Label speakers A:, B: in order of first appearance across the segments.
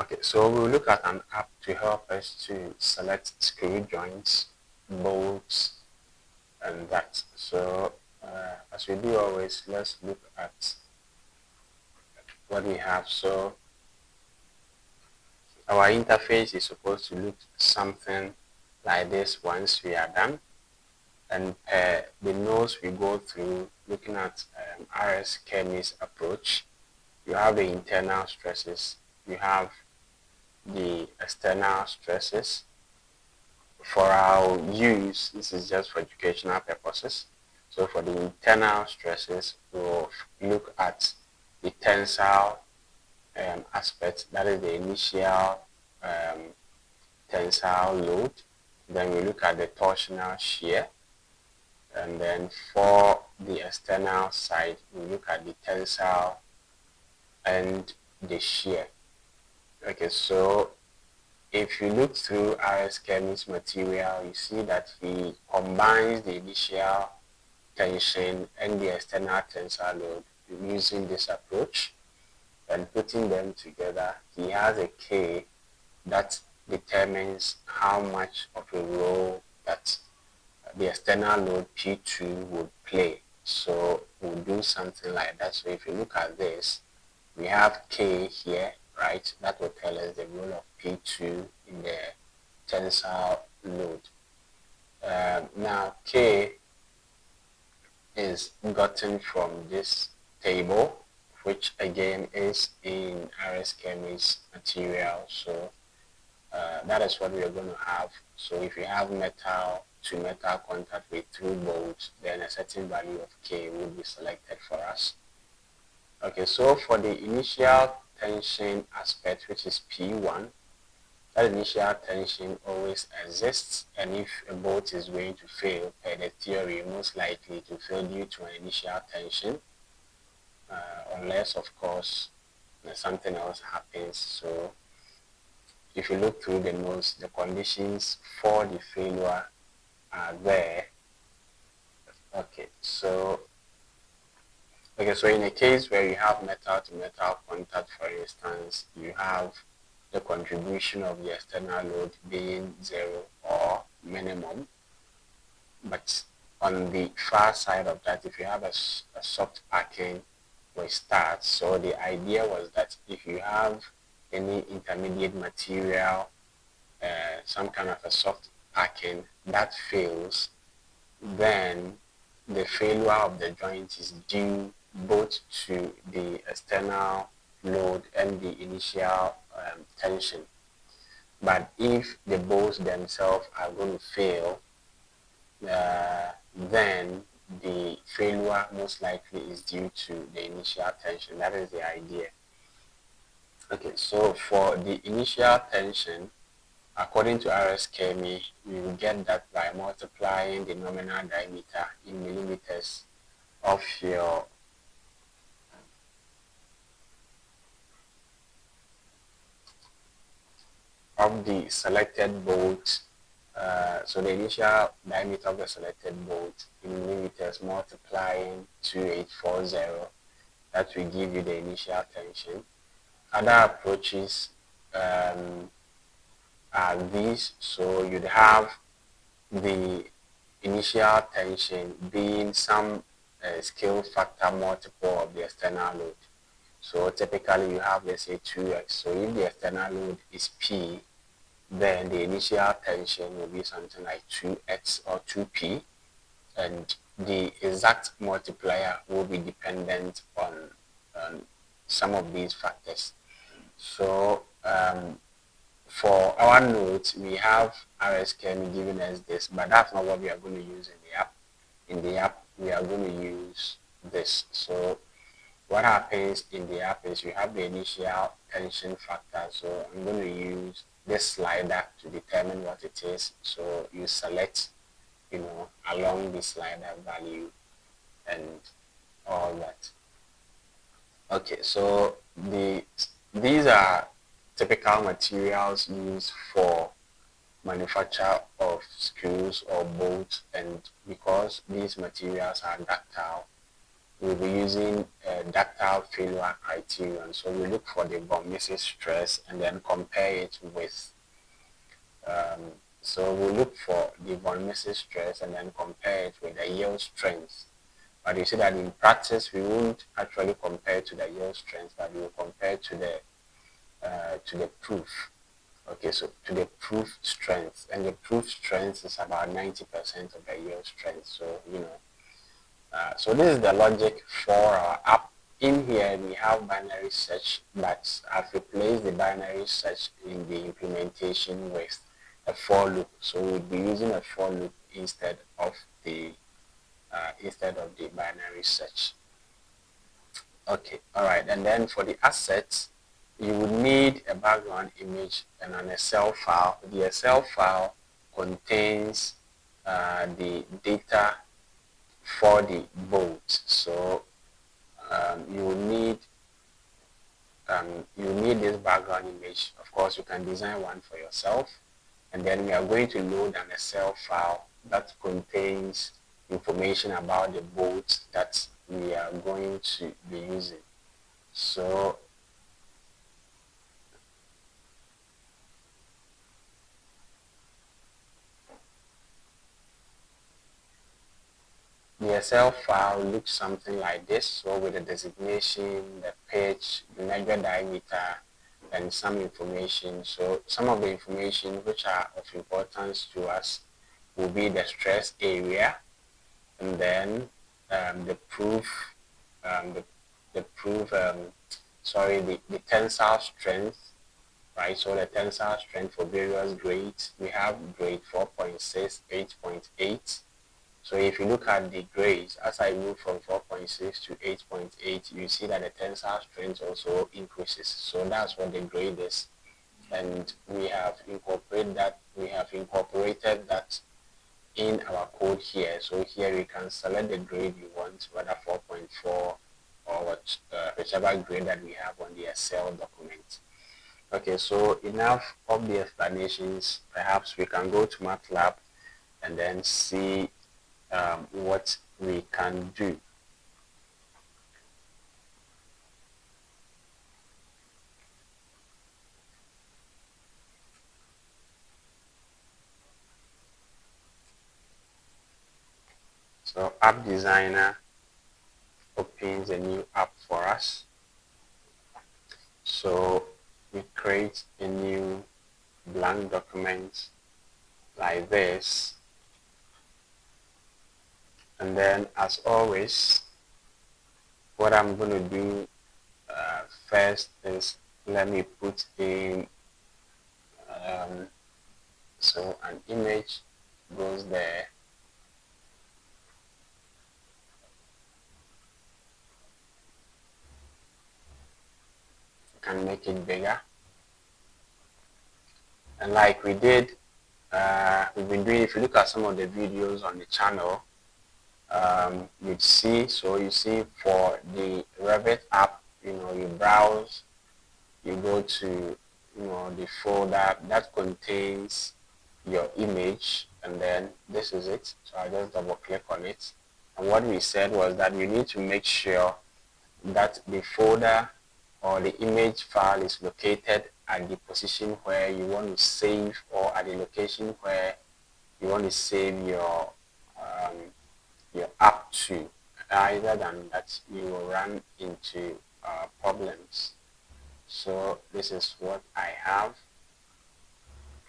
A: Okay, so we'll look at an app to help us to select screw joints, bolts, and that. So as we do always, let's look at what we have. So our interface is supposed to look something like this once we are done. And the nodes we go through looking at RS Chemie's approach, you have the internal stresses, you have the external stresses. For our use, this is just for educational purposes. So for the internal stresses, we'll look at the tensile aspect, that is the initial tensile load. Then we look at the torsional shear. And then for the external side, we look at the tensile and the shear. Okay, so if you look through RS Chemie's material, you see that he combines the initial tension and the external tensile load using this approach and putting them together. He has a K that determines how much of a role that the external load P2 would play. So we'll do something like that. So if you look at this, we have K here, right? That will tell us the role of P2 in the tensile load. Now K is gotten from this table, which again is in RS Chemie's material. So that is what we are going to have. So if you have metal to metal contact with through bolts, then a certain value of K will be selected for us. Okay, so for the initial tension aspect, which is P1, that initial tension always exists, and if a bolt is going to fail, per the theory, most likely to fail due to an initial tension, unless, of course, something else happens. So if you look through the notes, the conditions for the failure are there. Okay, so in a case where you have metal to metal contact, for instance, you have the contribution of the external load being 0 or minimum. But on the far side of that, if you have a soft packing with starts, so the idea was that if you have any intermediate material, some kind of a soft packing that fails, then the failure of the joint is due both to the external load and the initial tension. But if the bolts themselves are going to fail, then the failure most likely is due to the initial tension. That is the idea. Okay, so for the initial tension, according to RS Chemie, you will get that by multiplying the nominal diameter in millimeters of your the selected bolt. So the initial diameter of the selected bolt in millimeters multiplying 2840, that will give you the initial tension. Other approaches are these. So you'd have the initial tension being some scale factor multiple of the external load. So typically you have, let's say, 2x. So if the external load is P, then the initial tension will be something like 2x or 2p, and the exact multiplier will be dependent on some of these factors. So for our notes, we have RS Chemie giving us this, but that's not what we are going to use in the app. In the app, we are going to use this. So what happens in the app is you have the initial tension factor. So I'm going to use this slider to determine what it is. So you select, along the slider value and all that. Okay, so these are typical materials used for manufacture of screws or bolts, and because these materials are ductile, we'll be using a ductile failure criterion. So we look for the von Mises stress and then compare it with so we look for the von Mises stress and then compare it with the yield strength. But you see that in practice, we won't actually compare to the yield strength, but we will compare to the proof. Okay, so to the proof strength, and the proof strength is about 90% of the yield strength. So so this is the logic for our app. In here, we have binary search, but I've replaced the binary search in the implementation with a for loop. So we'll be using a for loop instead of the binary search. Okay, all right. And then for the assets, you would need a background image and an Excel file. The Excel file contains the data for the bolt. So you will need this background image. Of course, you can design one for yourself, and then we are going to load an Excel file that contains information about the bolt that we are going to be using. So the Excel file looks something like this. So with the designation, the pitch, the measure diameter, and some information. So some of the information which are of importance to us will be the stress area, and then the proof, the tensile strength, right? So the tensile strength for various grades, we have grade 4.6, 8.8. So if you look at the grades, as I move from 4.6 to 8.8, you see that the tensile strength also increases. So that's what the grade is. And we have incorporated that in our code here. So here we can select the grade you want, whether 4.4 or whichever grade that we have on the Excel document. Okay, so enough of the explanations. Perhaps we can go to MATLAB and then see what we can do. So APPdesigner opens a new app for us. So we create a new blank document like this. And then as always, what I'm going to do first is let me put in so an image goes there. You can make it bigger. And like we did, we've been doing, if you look at some of the videos on the channel, you'd see, so you see for the Revit app, you browse, you go to, the folder that contains your image, and then this is it. So I just double click on it. And what we said was that you need to make sure that the folder or the image file is located at the position where you want to save, or at the location where you want to save your app to. Either than that, you will run into problems. So this is what I have.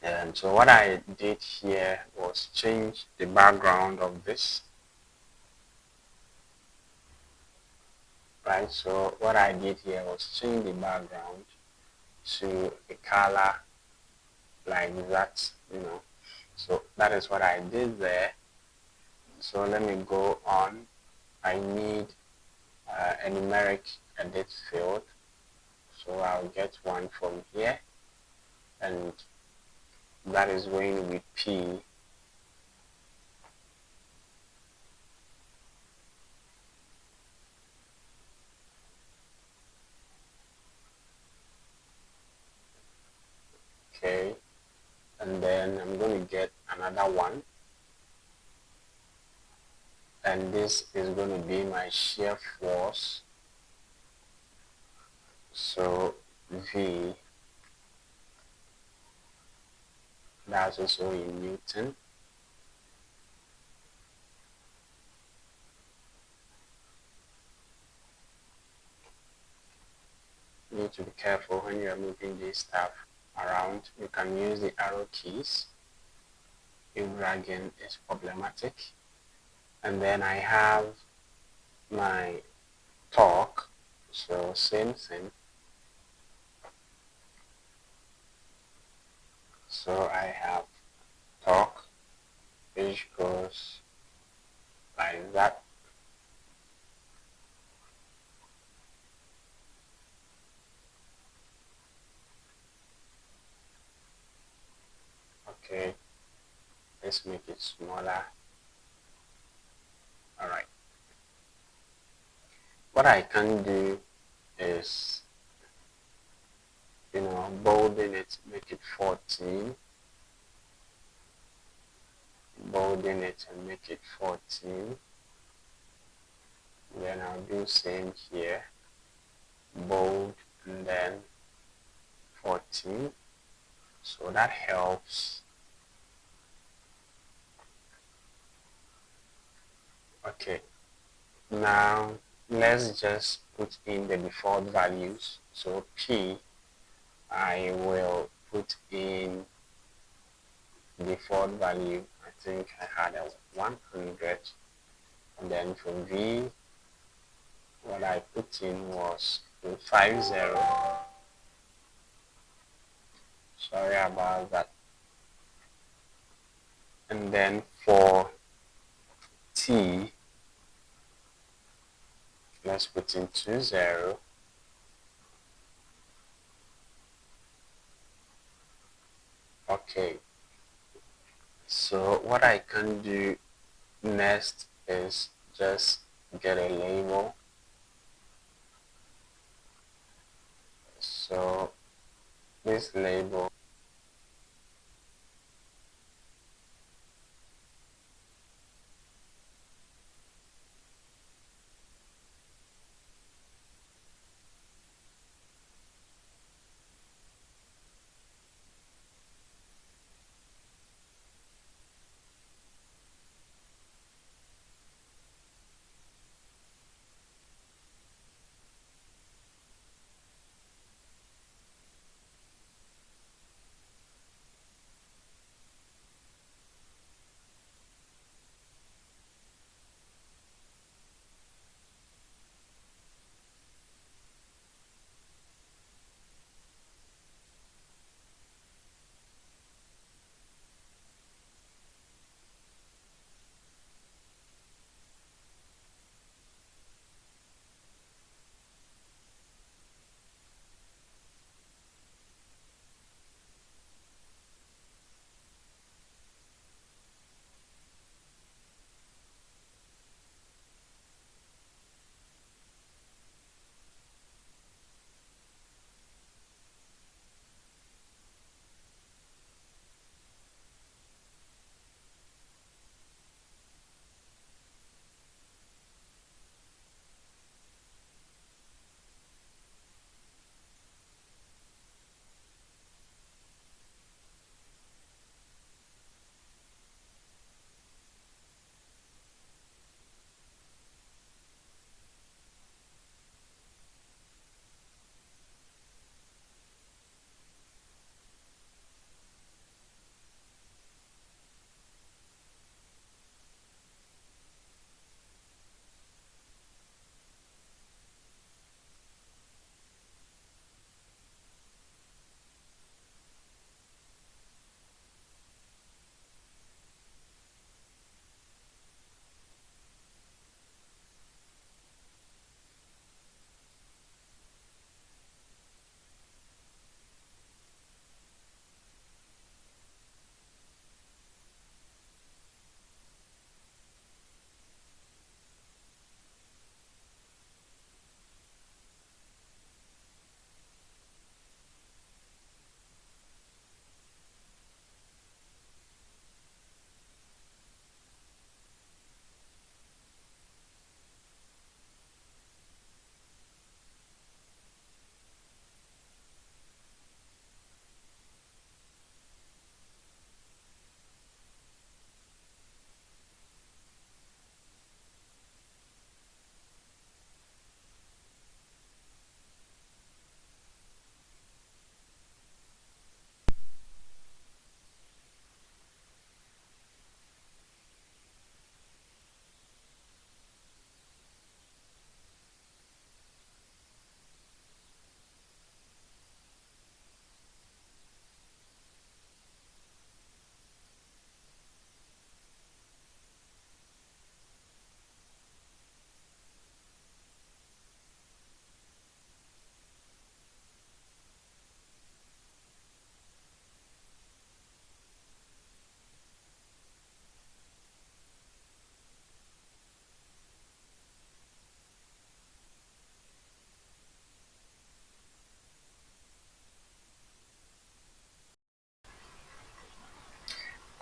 A: And so what I did here was change the background of this. Right, so what I did here was change the background to a color like that, So that is what I did there. So let me go on. I need a numeric edit field. So I'll get one from here, and that is going to be P. Okay, and then I'm going to get another one, and this is going to be my shear force. So V, that's also in Newton. You need to be careful when you are moving this stuff around. You can use the arrow keys if dragging is problematic. And then I have my torque, so same thing. So I have torque, which goes like that. Okay, let's make it smaller. All right. What I can do is, bolding it, make it 14. Bolding it and make it 14. Then I'll do same here. Bold and then 14. So that helps. Okay. Now let's just put in the default values. So P, I will put in default value. I think I had a 100, and then for V, what I put in was 50. Sorry about that. And then for T, let's put in 20. Okay. So what I can do next is just get a label. So this label,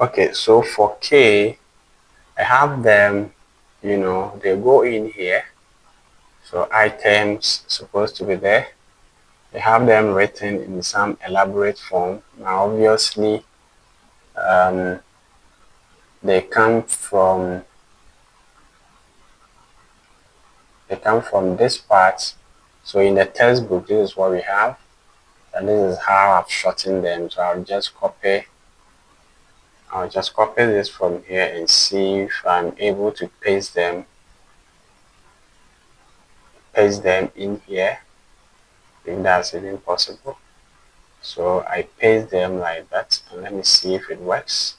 A: Okay, so for K, I have them, they go in here. So items supposed to be there. I have them written in some elaborate form. Now, obviously, um, they come from this part. So in the textbook, this is what we have, and this is how I've shortened them. So I'll just copy this from here and see if I'm able to paste them in here, if that's even possible. So I paste them like that, and let me see if it works.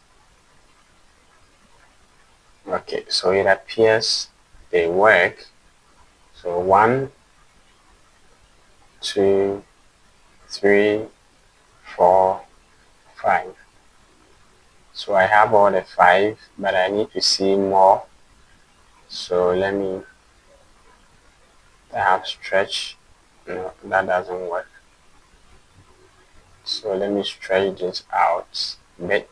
A: Okay, so it appears they work. So 1, 2, 3, 4, 5. So I have all the 5, but I need to see more. So I have stretch. No, that doesn't work. So let me stretch this out a bit.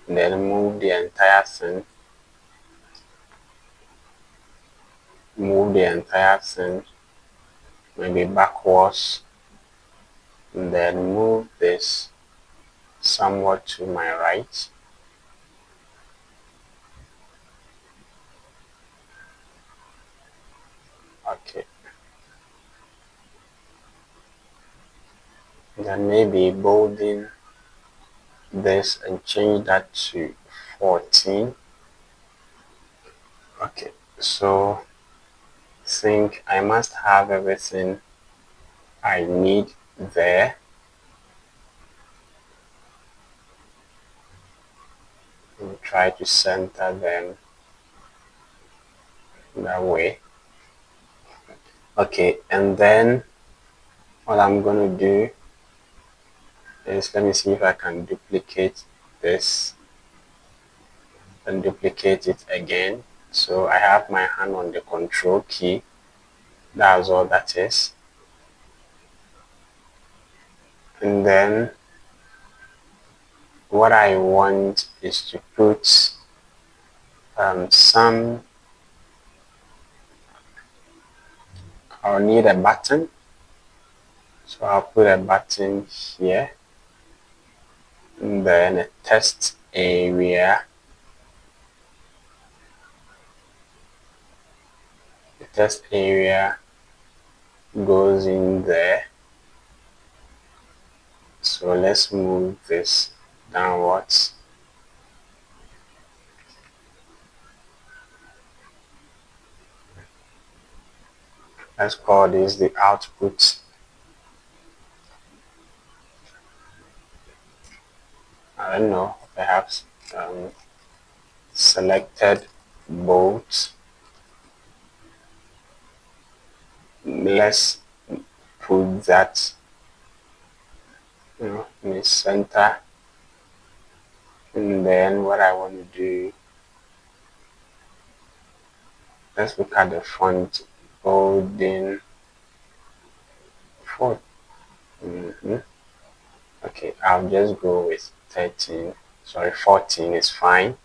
A: Then move the entire thing. Maybe backwards. And then move this somewhat to my right. Okay. Then maybe bolding this and change that to 14. Okay, so I think I must have everything I need there. And try to center them that way. Okay, and then what I'm going to do is, let me see if I can duplicate this and duplicate it again. So I have my hand on the control key. That's all that is. And then what I want is to put I'll need a button. So I'll put a button here. And then a test area. The test area goes in there. So let's move this downwards. Let's call this the output. I don't know, perhaps selected bolt. Let's put that in the center. And then what I want to do, let's look at the font bolding. Okay, I'll just go with 14 is fine.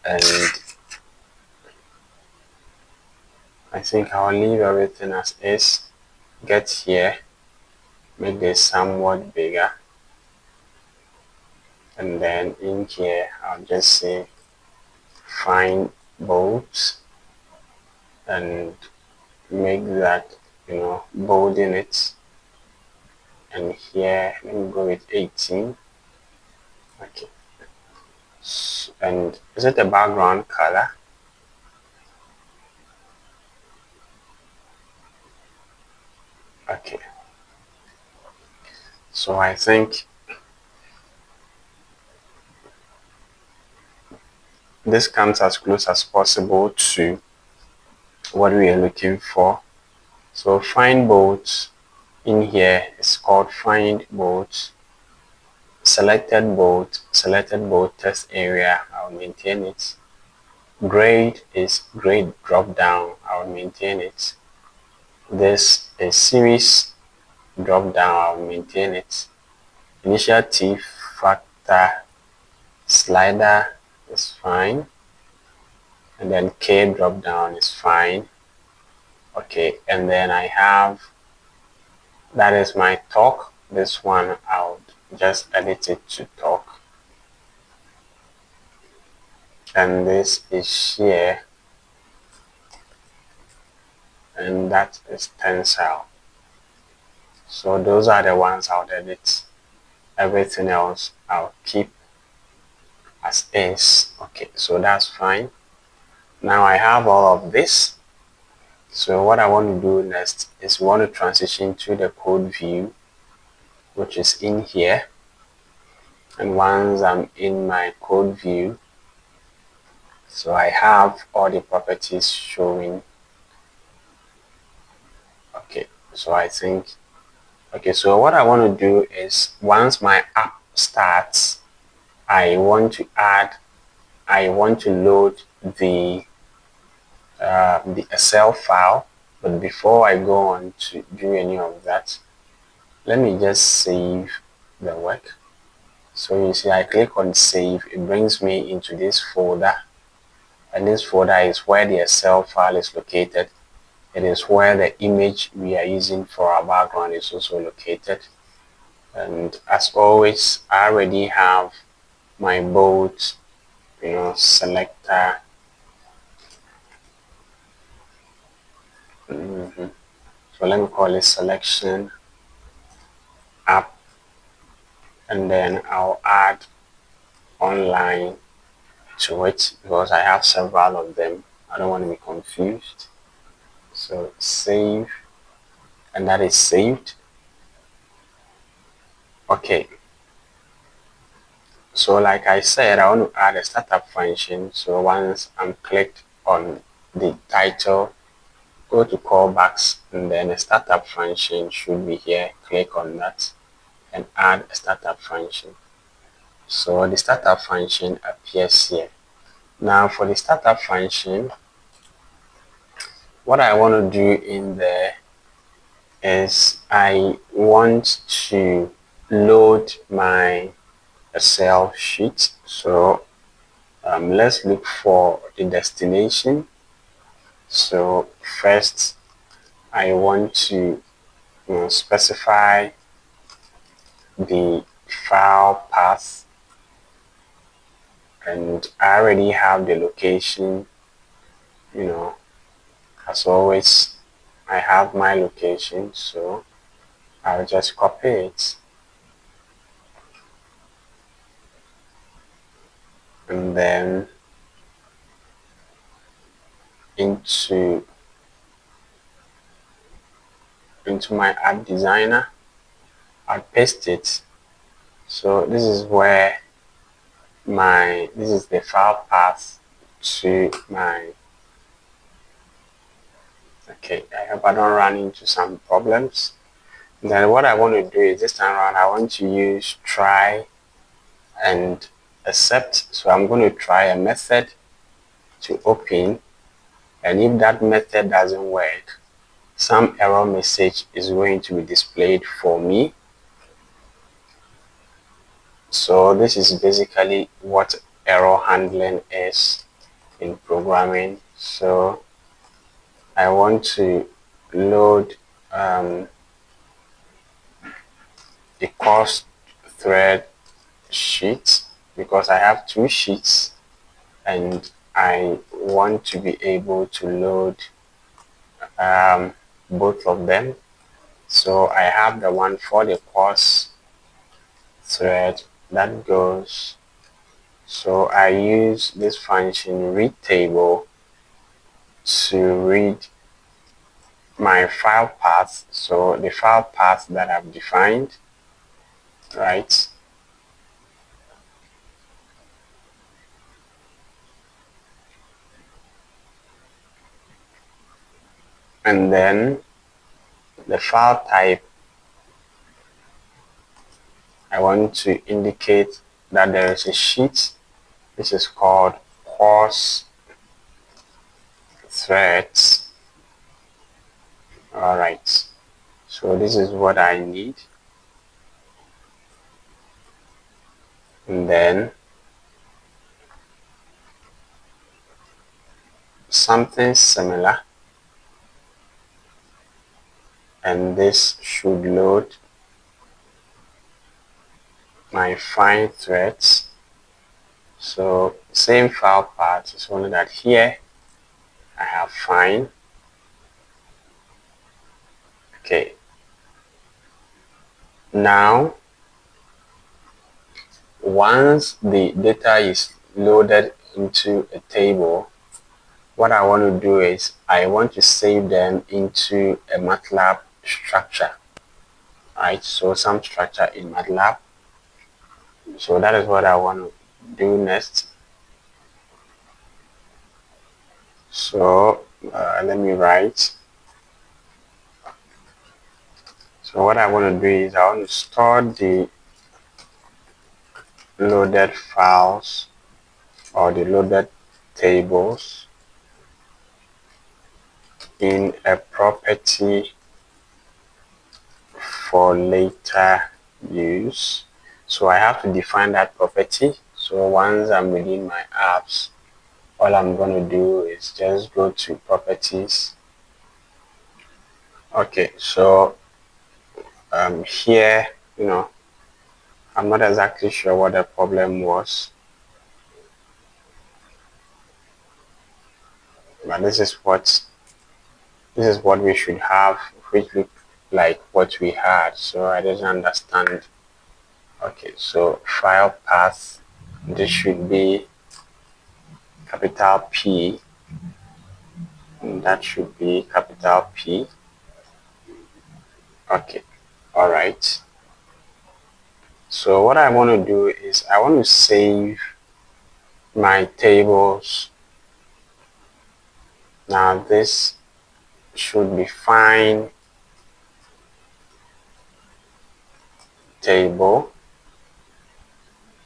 A: And I think I'll leave everything as is. Get here, make this somewhat bigger. And then in here, I'll just say find bolts and make that, bolding it. And here, let me go with 18. Okay. And is it a background color? Okay. So I think this comes as close as possible to what we are looking for. So find bolts in here is called find bolts. Selected bolt test area, I'll maintain it. Grade is grade drop down, I'll maintain it. This is series drop down, I'll maintain it. Initiative selector slider is fine, and then K drop down is fine. Okay, and then I have, that is my torque. This one I'll just edit it to torque, and this is shear, and that is tensile. So those are the ones I'll edit. Everything else I'll keep as is. Okay, so that's fine. Now I have all of this. So what I want to do next is we want to transition to the code view, which is in here. And once I'm in my code view, so I have all the properties showing. Okay, so I think, okay, so what I want to do is once my app starts, I want to load the Excel file. But before I go on to do any of that, let me just save the work. So you see, I click on save, it brings me into this folder, and this folder is where the Excel file is located. It is where the image we are using for our background is also located. And as always, I already have my bolt, selector. So let me call it selection app, and then I'll add online to it because I have several of them. I don't want to be confused. So save, and that is saved. Okay, so like I said, I want to add a startup function. So once I'm clicked on the title, go to callbacks, and then a startup function should be here. Click on that and add a startup function. So the startup function appears here. Now for the startup function, what I want to do in there is I want to load my Excel sheet. So let's look for the destination. So first I want to specify the file path, and I already have the location. As always, I have my location, so I'll just copy it and then into my APPdesigner. I'll paste it. So this is where this is the file path to my, okay, I hope I don't run into some problems. Then what I want to do is this time around I want to use try and accept. So I'm going to try a method to open, and if that method doesn't work, some error message is going to be displayed for me. So this is basically what error handling is in programming. So I want to load the cost thread sheet because I have two sheets and I want to be able to load both of them. So I have the one for the cost thread that goes, so I use this function read table to read my file path, so the file path that I've defined, right? And then the file type, I want to indicate that there is a sheet. This is called course threads. All right, so this is what I need. and then something similar, and this should load my fine threads. So same file path, it's only that here I have fine. Okay, now once the data is loaded into a table, what I want to do is I want to save them into a MATLAB structure. Right, so some structure in MATLAB. So that is what I want to do next. So let me write. So what I want to do is I want to store the loaded files or the loaded tables in a property for later use. So I have to define that property. So once I'm within my apps, all I'm going to do is just go to properties. Okay, so here, I'm not exactly sure what the problem was, but this is what we should have, which look like what we had. So I didn't understand. Okay, so file path, this should be capital P, and that should be capital P. Okay, all right. So what I want to do is I want to save my tables. Now this should be fine table,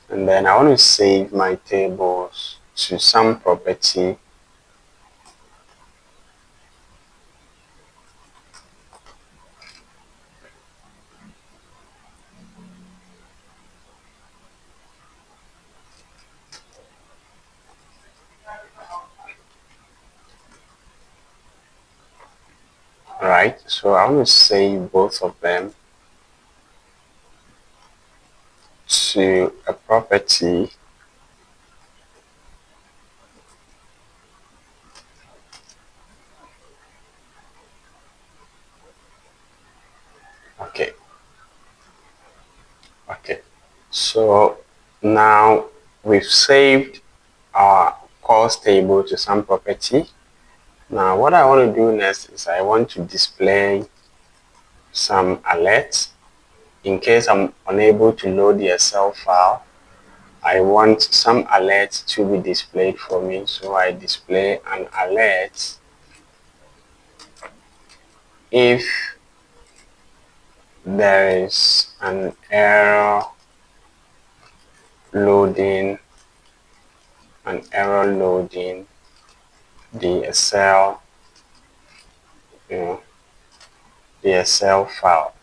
A: and then I want to save my tables to some property. Right, so I want to save both of them to a property. Okay, so now we've saved our cost table to some property. Now what I want to do next is I want to display some alerts in case I'm unable to load the Excel file. I want some alerts to be displayed for me, so I display an alert if there is an error loading the Excel, the Excel file.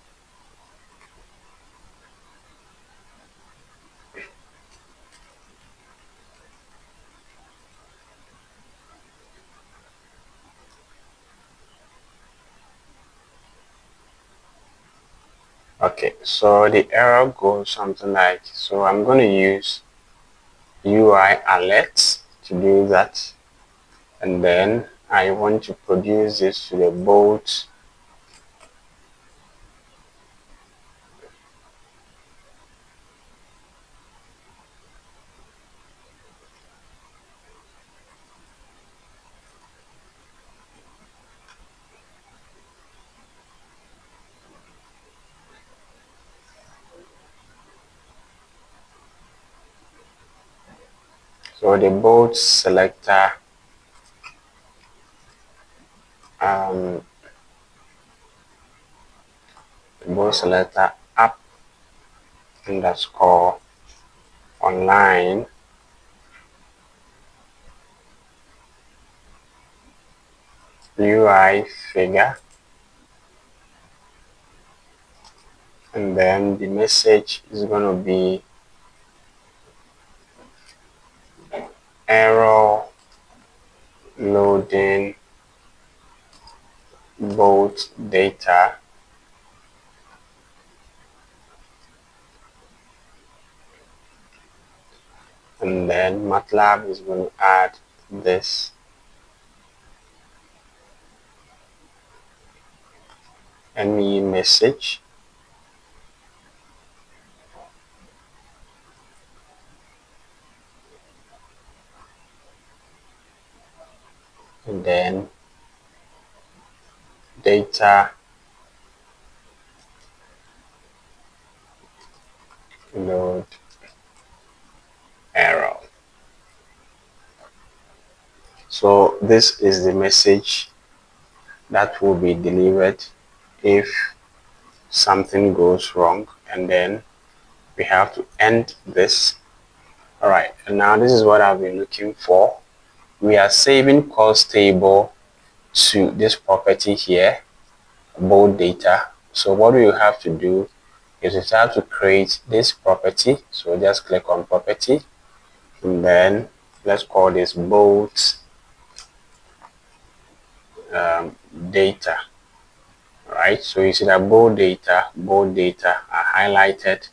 A: Okay, so the error goes something like, so I'm going to use UI alerts to do that, and then I want to produce this to the boat. So the boat selector the boat selector app underscore online UI figure, and then the message is going to be error loading both data and then MATLAB is going to add this ME message and then data load error. So this is the message that will be delivered if something goes wrong, and then we have to end this. All right, and now this is what I've been looking for. We are saving cost table to this property here, bold data. So what we will have to do is we have to create this property. So just click on property and then let's call this bold data. Right, so you see that bold data are highlighted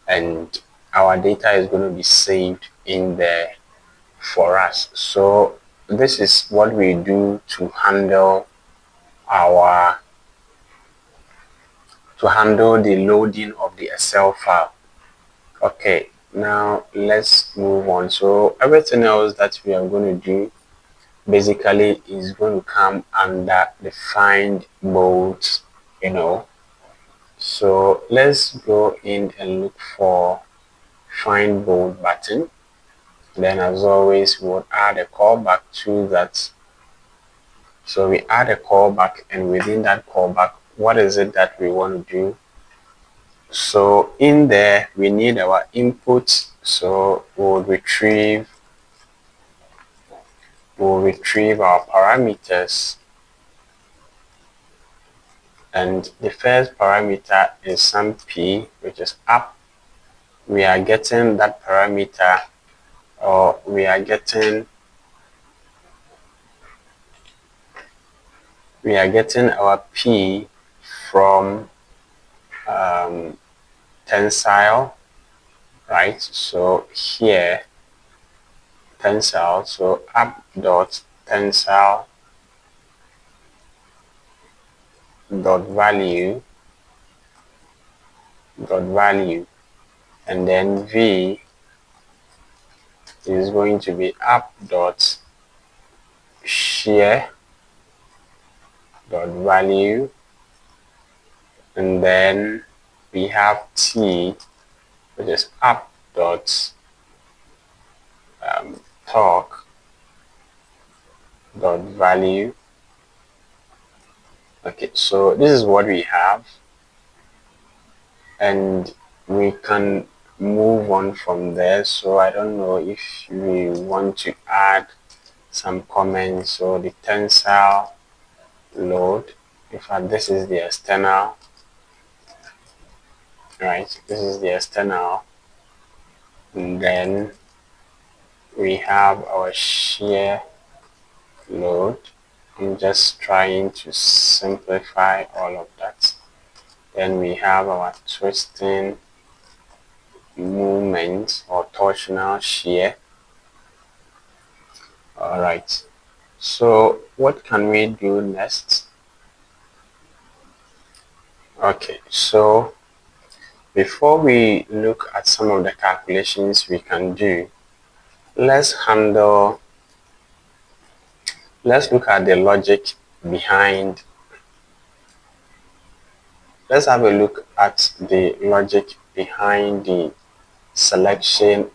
A: and our data is going to be saved in there for us. So this is what we do to handle our the loading of the Excel file. Okay, now let's move on. So everything else that we are going to do basically is going to come under the find bold, so let's go in and look for find bold button. Then as always, we'll add a callback to that. So we add a callback, and within that callback, what is it that we want to do? So in there, we need our input. So we'll retrieve our parameters. And the first parameter is some p, which is up. We are getting that parameter, or we are getting our p from tensile, right? So here tensile, so app dot tensile dot value, and then v is going to be app dot shear dot value, and then we have t, which is app dot torque dot value. Okay, so this is what we have, and we can move on from there. So I don't know if we want to add some comments. So the tensile load, in fact this is the external, right? This is the external, and then we have our shear load. I'm just trying to simplify all of that. Then we have our twisting movement or torsional shear. All right, so what can we do next? Okay, so before we look at some of the calculations we can do, let's look at the logic behind. Let's have a look at the logic behind the selection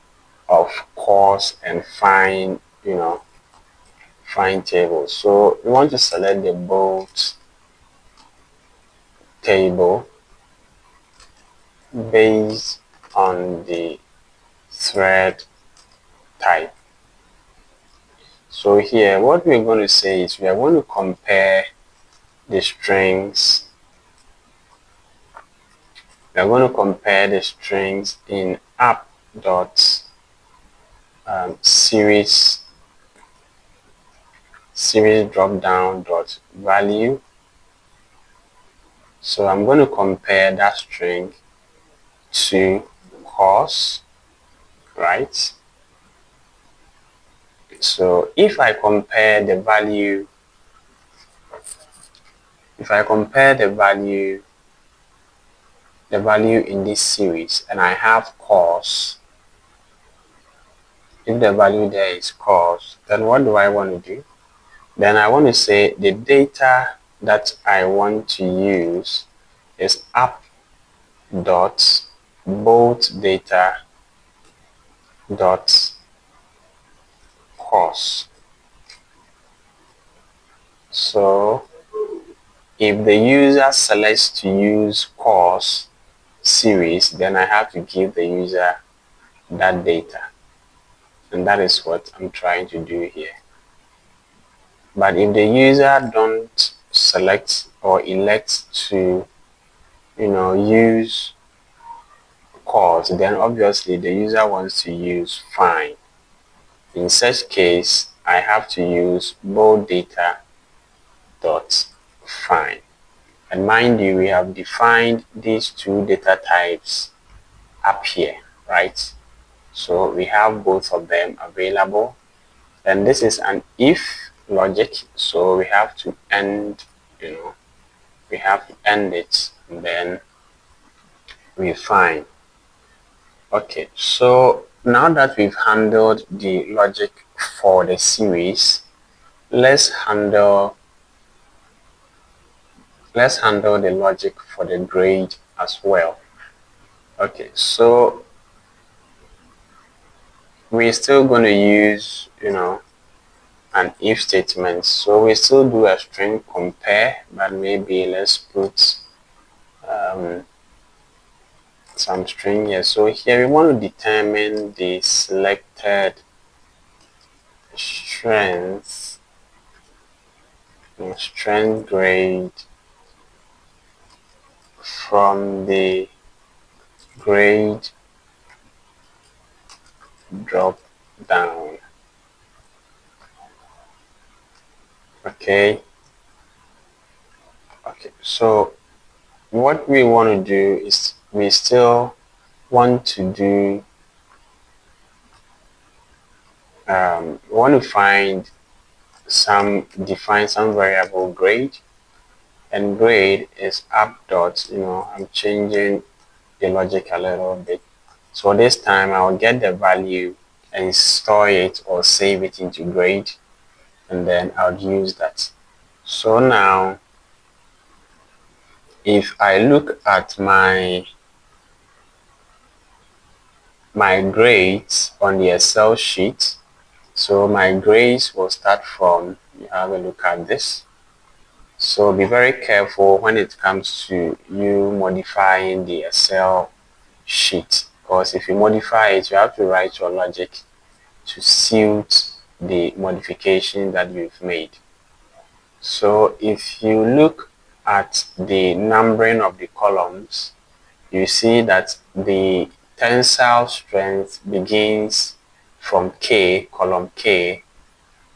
A: of course and find table. So we want to select the bold table based on the thread type. So here what we're going to say is we are going to compare the strings. We are going to compare the strings in app dot series drop down dot value. So I'm going to compare that string to course, right? So if I compare the value in this series and I have course, if the value there is course, then what do I want to do? Then I want to say the data that I want to use is app dot both data dot course. So if the user selects to use course series, then I have to give the user that data, and that is what I'm trying to do here. But if the user don't select or elect to use course, then obviously the user wants to use fine. In such case, I have to use both data dot fine. And mind you, we have defined these two data types up here, right? So we have both of them available. And this is an if logic, so we have to end, we have to end it, and then we find. Okay, so now that we've handled the logic for the series, let's handle the logic for the grade as well. Okay, so we're still going to use an if statement, so we still do a string compare, but maybe let's put some string here. So here we want to determine the selected strength grade from the grade drop down. Okay, so what we want to do is we still want to do we want to define some variable grade, and grade is app dot, I'm changing the logic a little bit. So this time I'll get the value and store it or save it into grade, and then I'll use that. So now if I look at my grades on the Excel sheet, so my grades will start from, you have a look at this. So be very careful when it comes to you modifying the Excel sheet, because if you modify it, you have to write your logic to suit the modification that you've made. So if you look at the numbering of the columns, you see that the tensile strength begins from K, column K,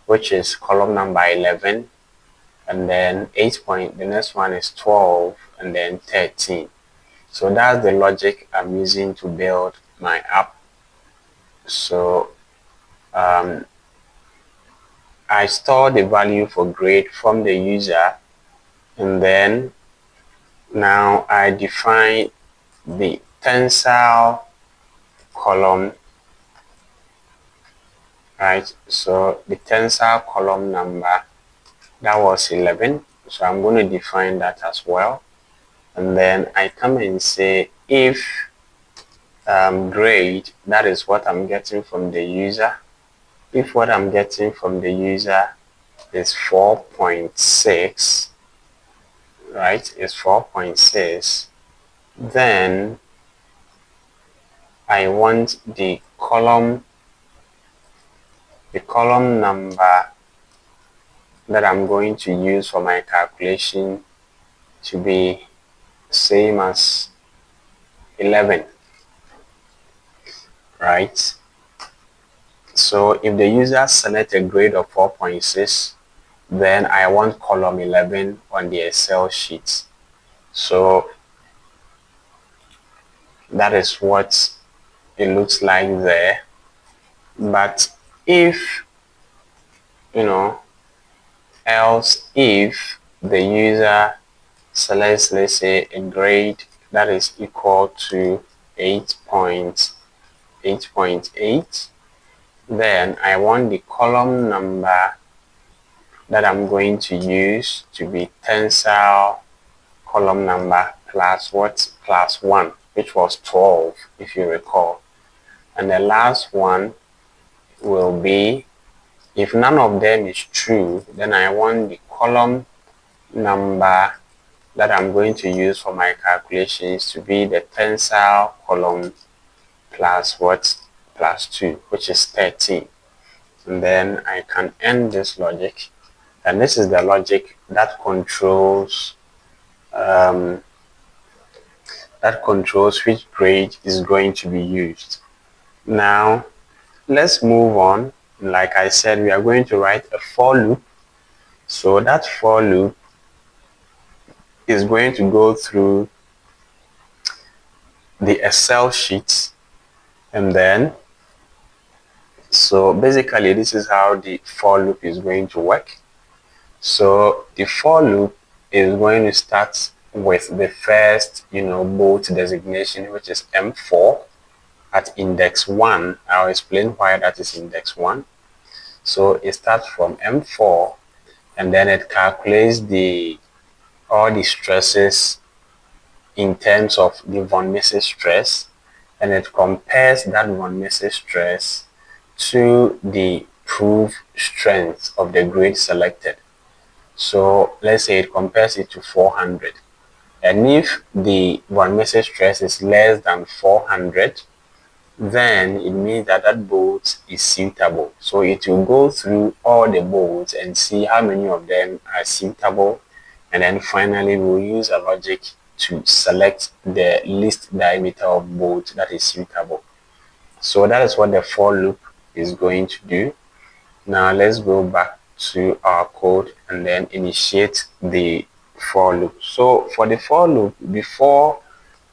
A: which is column number 11, and then the next one is 12, and then 13. So that's the logic I'm using to build my app. So I store the value for grade from the user, and then now I define the tensile column, right? So the tensile column number, that was 11, so I'm going to define that as well. And then I come and say if grade, that is what I'm getting from the user, if what I'm getting from the user is 4.6, right, is 4.6, then I want the column number that I'm going to use for my calculation to be same as 11, right? So if the user select a grade of 4.6, then I want column 11 on the Excel sheet. So that is what it looks like there. But if, else if the user selects, let's say, a grade that is equal to 8.8, then I want the column number that I'm going to use to be tensile column number plus what? Plus 1, which was 12, if you recall. And the last one will be, if none of them is true, then I want the column number that I'm going to use for my calculations to be the tensile column plus what? Plus 2, which is 13. And then I can end this logic. And this is the logic that controls which grade is going to be used. Now, let's move on. Like I said, we are going to write a for loop. So that for loop is going to go through the Excel sheet, and then so basically this is how the for loop is going to work. So the for loop is going to start with the first bolt designation, which is M4 at index 1. I'll explain why that is index 1. So it starts from M4, and then it calculates all the stresses in terms of the von Mises stress, and it compares that von Mises stress to the proof strength of the grade selected. So let's say it compares it to 400, and if the von Mises stress is less than 400, then it means that that bolt is suitable. So it will go through all the bolts and see how many of them are suitable, and then finally we'll use a logic to select the least diameter of bolt that is suitable. So that is what the for loop is going to do. Now let's go back to our code and then initiate the for loop. So for the for loop, before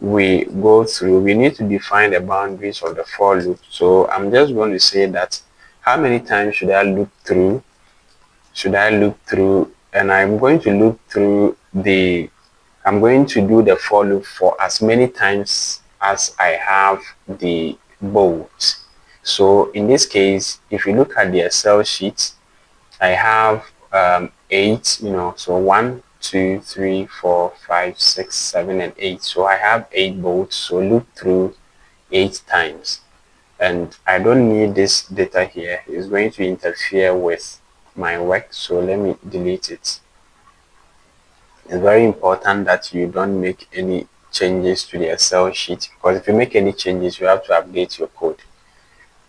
A: we go through, we need to define the boundaries of the for loop. So I'm just going to say that how many times should I loop through? And I'm going to loop through I'm going to do the for loop for as many times as I have the bolt. So in this case, if you look at the Excel sheet, I have 8, so 1, 2, 3, 4, 5, 6, 7, and 8. So I have 8 bolts, so loop through 8 times. And I don't need this data here. It's going to interfere with my work, so let me delete it. It's very important that you don't make any changes to the Excel sheet, because if you make any changes, you have to update your code.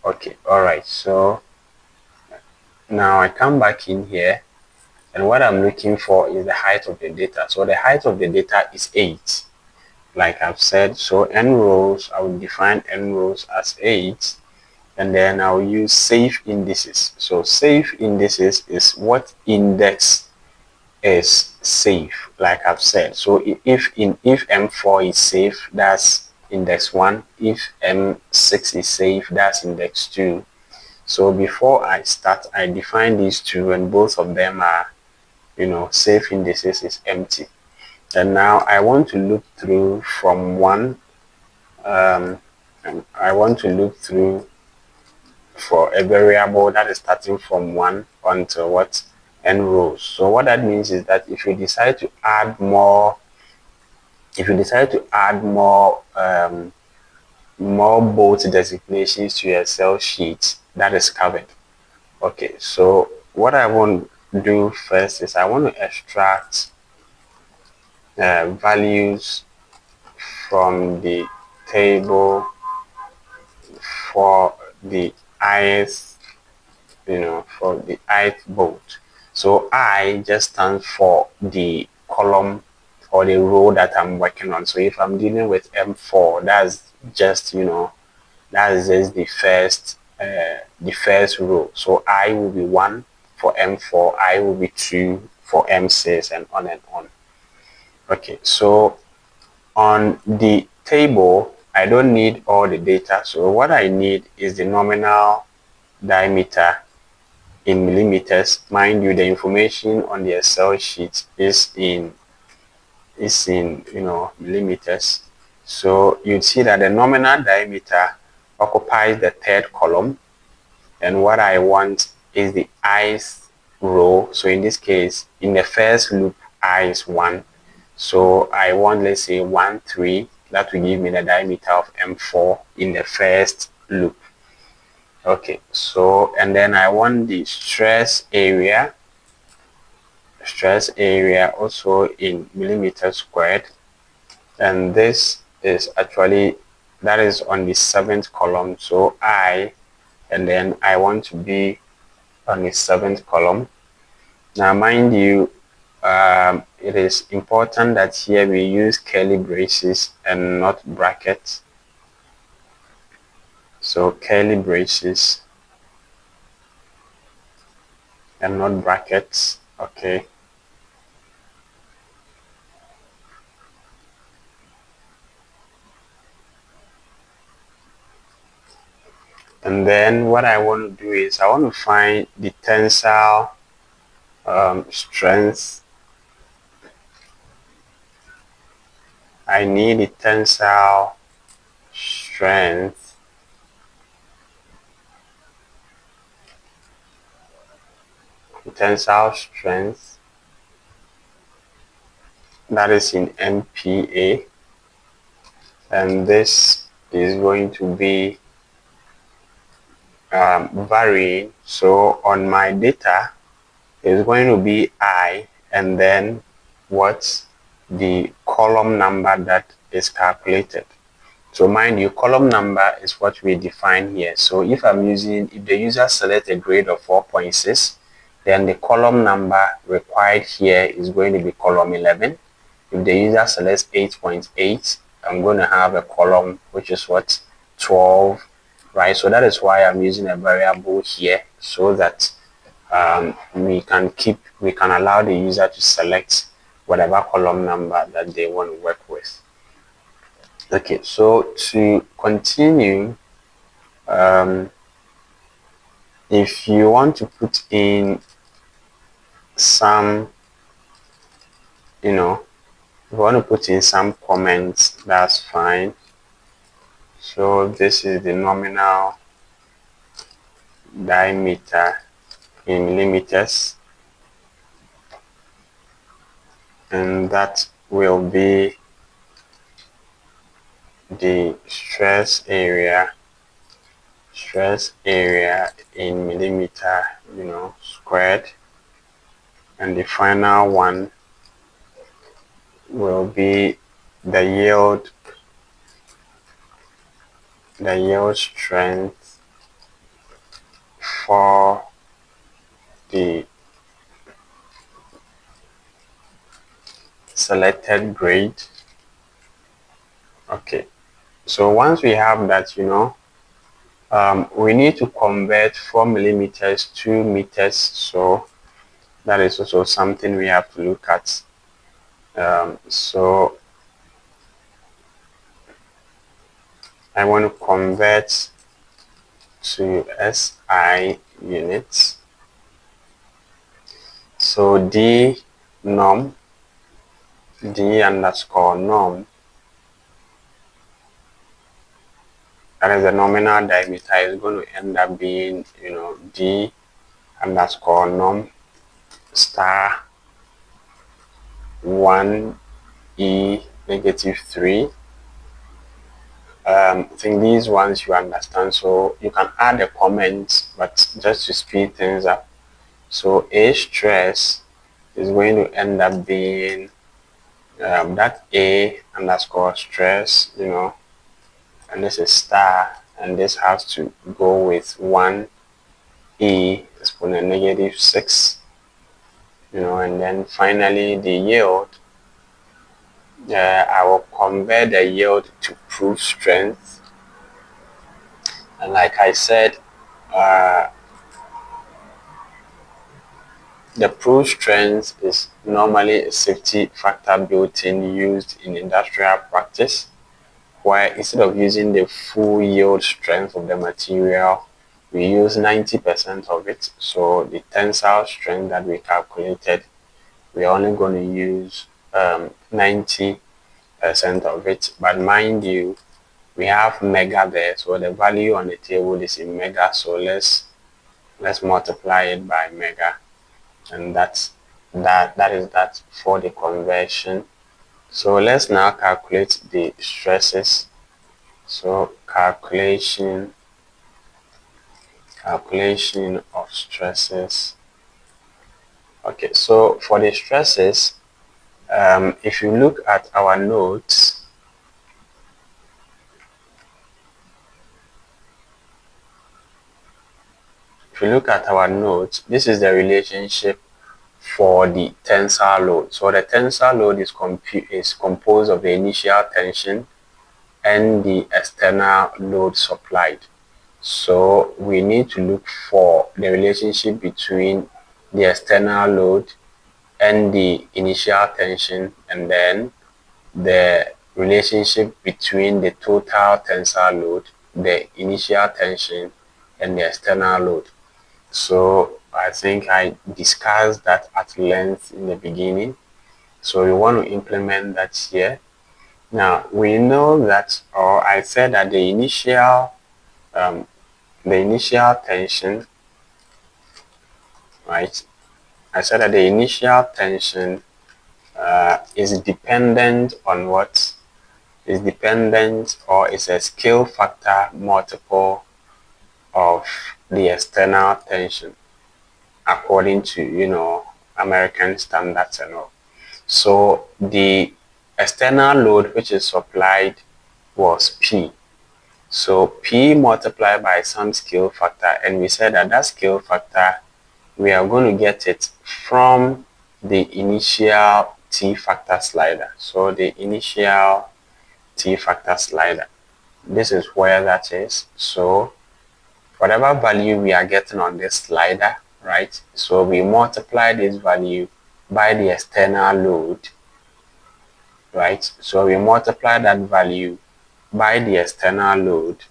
A: Okay, alright, so now I come back in here, and what I'm looking for is the height of the data. So the height of the data is 8, like I've said. So n rows, I will define n rows as 8, and then I'll use safe indices. So safe indices is what index is safe, like I've said. So if M4 is safe, that's index 1. If M6 is safe, that's index 2. So before I start, I define these two, and both of them are, safe indices is empty. And now I want to loop through from 1, and I want to loop through for a variable that is starting from 1 until what? N rows. So what that means is that if you decide to add more more bolt designations to your Excel sheet, that is covered. Okay, so what I want to do first is I want to extract values from the table for the ith, for the ith bolt. So I just stands for the column or the row that I'm working on. So if I'm dealing with M4, that's just, that's just the first the first row. So I will be 1 for M4, I will be 2 for M6, and on. Okay, so on the table, I don't need all the data. So what I need is the nominal diameter in millimeters. Mind you, the information on the Excel sheet is in millimeters. So you'd see that the nominal diameter occupies the third column, and what I want is the ith row. So in this case, in the first loop, I is 1. So I want, let's say, 1 3. That will give me the diameter of M4 in the first loop. Okay, so and then I want the stress area also in millimeters squared, and this is actually, that is on the 7th column. So and then I want to be on the 7th column. Now mind you, it is important that here we use curly braces and not brackets. So curly braces and not brackets. Okay. And then what I want to do is I want to find the tensile strength. I need the tensile strength that is in MPa, and this is going to be varying. So on my data is going to be I, and then what's the column number that is calculated. So mind you, column number is what we define here. So if the user selects a grade of 4.6, then the column number required here is going to be column 11. If the user selects 8.8, I'm going to have a column which is what, 12, right? So that is why I'm using a variable here, so that we can allow the user to select whatever column number that they want to work with. Okay, so to continue, if you want to put in some, if you want to put in some comments, that's fine. So this is the nominal diameter in millimeters, and that will be the stress area in millimeter squared, and the final one will be the yield strength for the selected grade. Okay, so once we have that, we need to convert 4 millimeters to meters. So that is also something we have to look at. So I want to convert to SI units. So D underscore norm, that is the nominal diameter, is going to end up being, D underscore norm star 1E negative 3. I think these ones you understand, so you can add a comment, but just to speed things up. So A stress is going to end up being that A underscore stress, and this is star, and this has to go with 1E exponent negative 6, and then finally the yield. I will convert the yield to proof strength, and like I said, Uh, the proof strength is normally a safety factor built in used in industrial practice, where instead of using the full yield strength of the material, we use 90% of it. So the tensile strength that we calculated, we're only going to use 90% of it. But mind you, we have mega there, so the value on the table is in mega. So let's multiply it by mega, and that is that for the conversion. So let's now calculate the stresses. So calculation of stresses. Okay, so for the stresses, if you look at our notes, this is the relationship for the tensile load. So the tensile load is composed of the initial tension and the external load supplied. So we need to look for the relationship between the external load and the initial tension, and then the relationship between the total tensile load, the initial tension, and the external load. So I think I discussed that at length in the beginning. So we want to implement that here. Now we know that, or I said that the initial tension, right? I said that the initial tension is dependent on what? Is dependent, or is a scale factor multiple of the external tension according to, American standards and all. So the external load which is supplied was P. So P multiplied by some scale factor, and we said that that scale factor, we are going to get it from the initial T factor slider. So the initial T factor slider, this is where that is. So whatever value we are getting on this slider, right? So we multiply this value by the external load, right? So we multiply that value by the external load,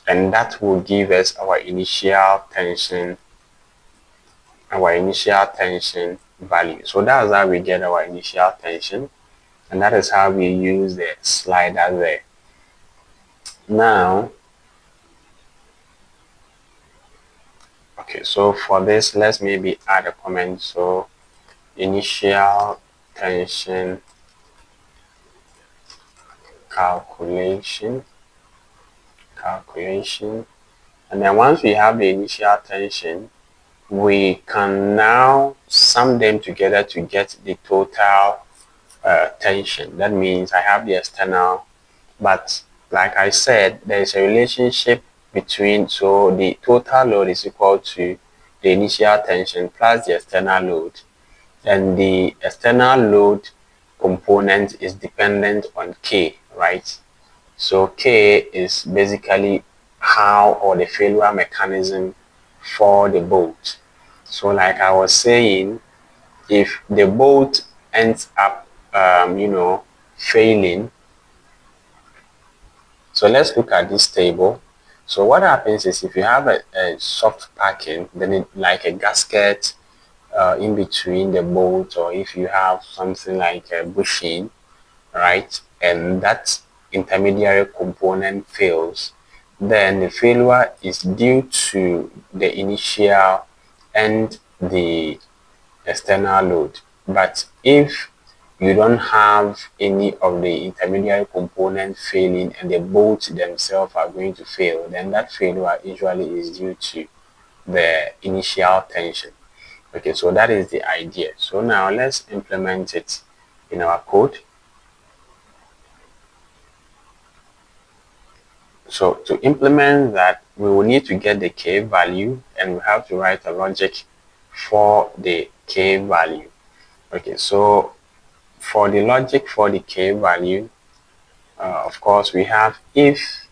A: and that will give us our initial tension value. So that's how we get our initial tension, and that is how we use the slider there. Now, okay, so for this, let's maybe add a comment. So initial tension calculation, and then once we have the initial tension, we can now sum them together to get the total tension. That means I have the external, but like I said, there is a relationship between, so the total load is equal to the initial tension plus the external load, and the external load component is dependent on K, right? So K is basically how, or the failure mechanism for the bolt. So like I was saying, if the bolt ends up, failing, so let's look at this table. So what happens is, if you have a soft packing, then like a gasket in between the bolt, or if you have something like a bushing, right, and that intermediary component fails, then the failure is due to the initial and the external load. But if you don't have any of the intermediary components failing and the bolts themselves are going to fail, then that failure usually is due to the initial tension. Okay, so that is the idea. So now let's implement it in our code. So to implement that, we will need to get the K value, and we have to write a logic for the K value. Okay, so for the logic for the K value, of course, we have if,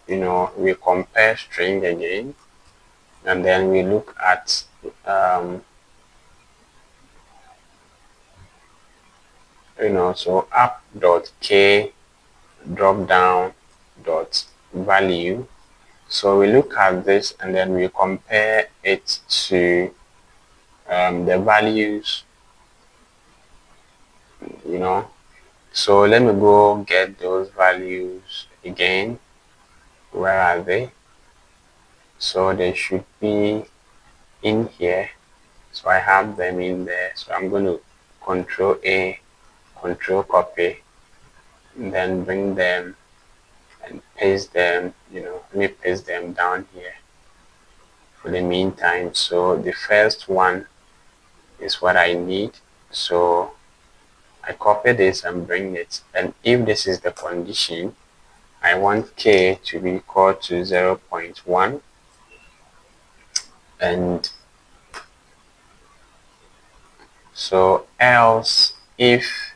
A: we compare string again. and then we look at so app.k drop down dot value. So we look at this and then we compare it to the values, so let me go get those values again. Where are they? So they should be in here. So I have them in there. So I'm going to Control A, Control copy, and then bring them and paste them. Let me paste them down here for the meantime. So the first one is what I need. So I copy this and bring it. And if this is the condition, I want k to be equal to 0.1, and so else if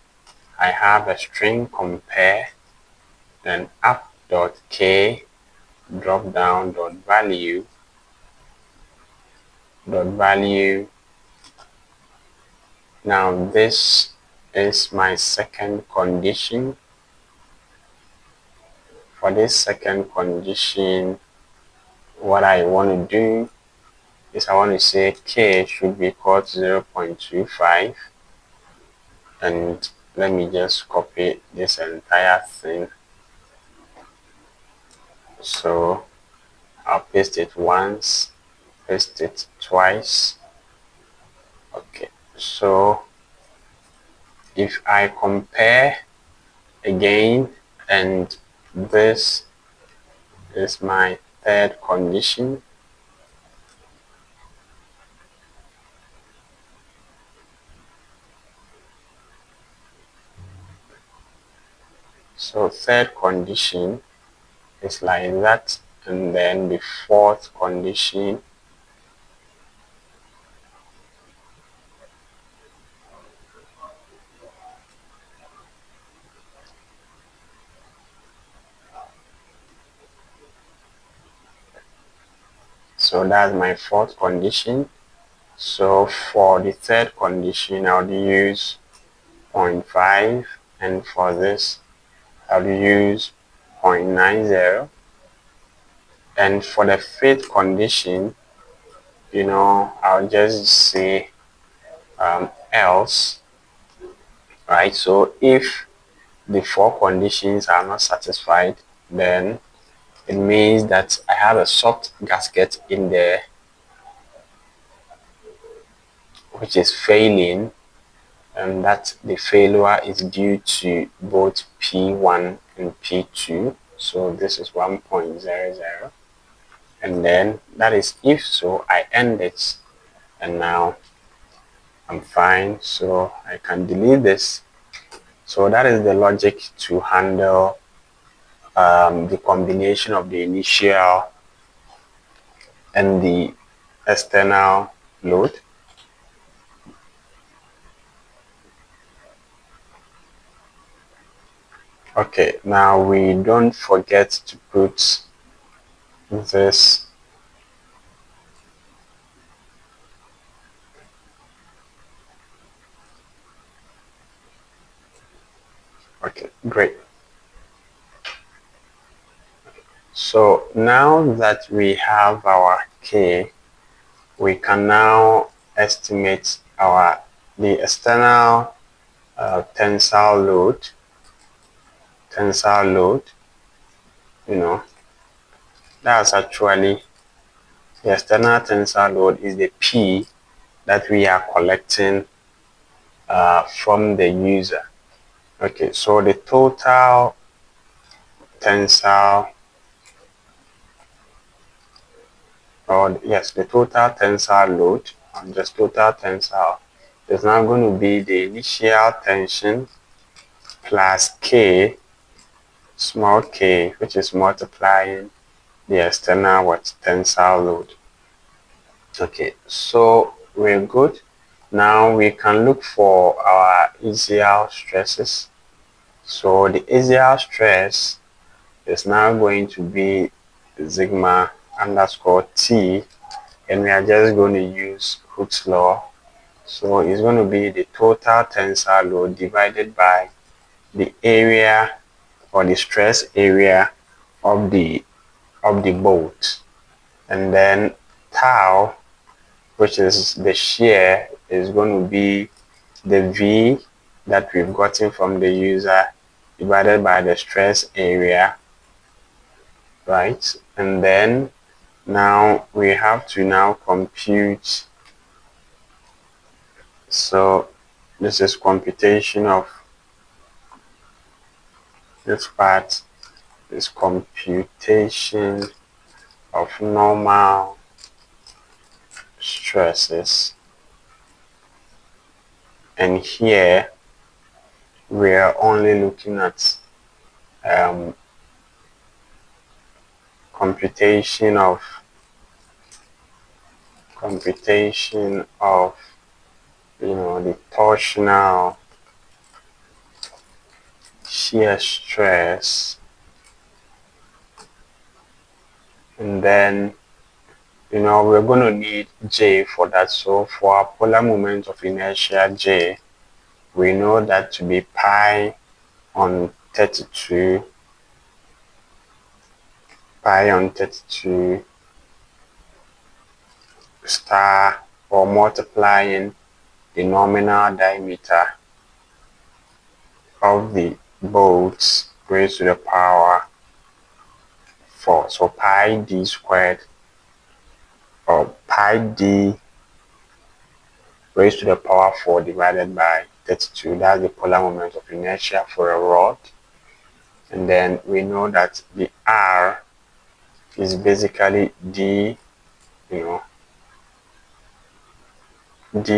A: I have a string compare, then app.k drop down dot value now this is my second condition. For this second condition, what I want to do is I want to say k should be equal to 0.25, and let me just copy this entire thing. So I'll paste it once, paste it twice. Okay, so if I compare again, and this is my third condition, so third condition is like that, and then the fourth condition, so that's my fourth condition. So for the third condition, I'll use 0.5, and for this I'll use 0.90, and for the fifth condition, I'll just say else, right? So if the four conditions are not satisfied, then it means that I have a soft gasket in there which is failing, and that the failure is due to both P1 and P2. So this is 1.00, and then that is if so, I end it, and now I'm fine. So I can delete this. So that is the logic to handle the combination of the initial and the external load. Okay, now we don't forget to put this. Okay, great. So now that we have our K, we can now estimate the external tensile load. That's actually the external tensile load is the P that we are collecting from the user. Okay, so the total tensile, the total tensile load, just total tensile, is now going to be the initial tension plus K, small k, which is multiplying the external tensile load. Okay, so we're good. Now we can look for our axial stresses. So the axial stress is now going to be sigma underscore T and we are just going to use Hooke's law. So it's going to be the total tensile load divided by the area or the stress area of the bolt, and then tau, which is the shear, is going to be the V that we've gotten from the user divided by the stress area, right? And then now we have to now compute. So this is computation of this part is computation of normal stresses, and here we are only looking at computation of the torsional shear stress, and then we're going to need J for that. So for our polar moment of inertia J, we know that to be pi on 32 star, or multiplying the nominal diameter of the bolts raised to the power 4. So pi d squared, or pi d raised to the power 4 divided by 32. That's the polar moment of inertia for a rod. And then we know that the R is basically d, d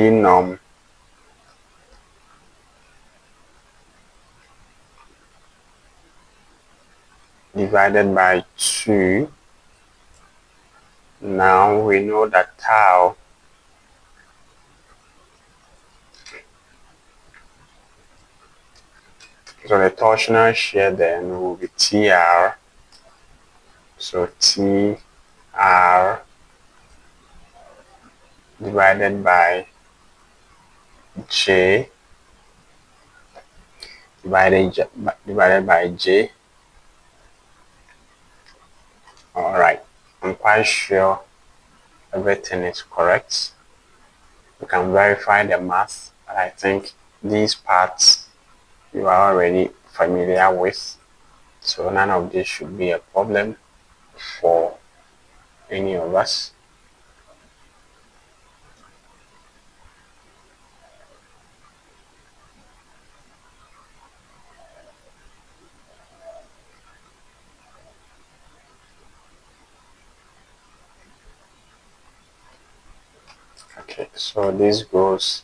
A: norm divided by 2. Now we know that tau so the torsional shear then will be TR. So TR divided by J divided by J. All right, I'm quite sure everything is correct. You can verify the math, but I think these parts you are already familiar with, so none of this should be a problem for any of us. Okay, so this goes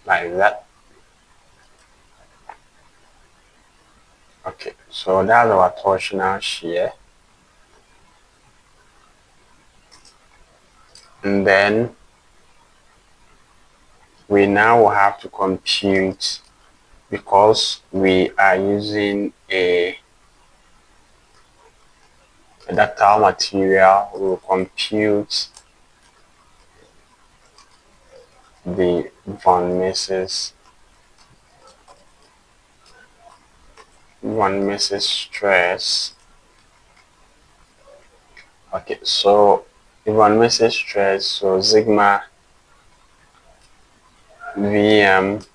A: like that. Okay, so that's our torsional shear. And then we now will have to compute, because we are using a ductile material, we will compute the von Mises stress. Okay, so the von Mises stress, so sigma Vm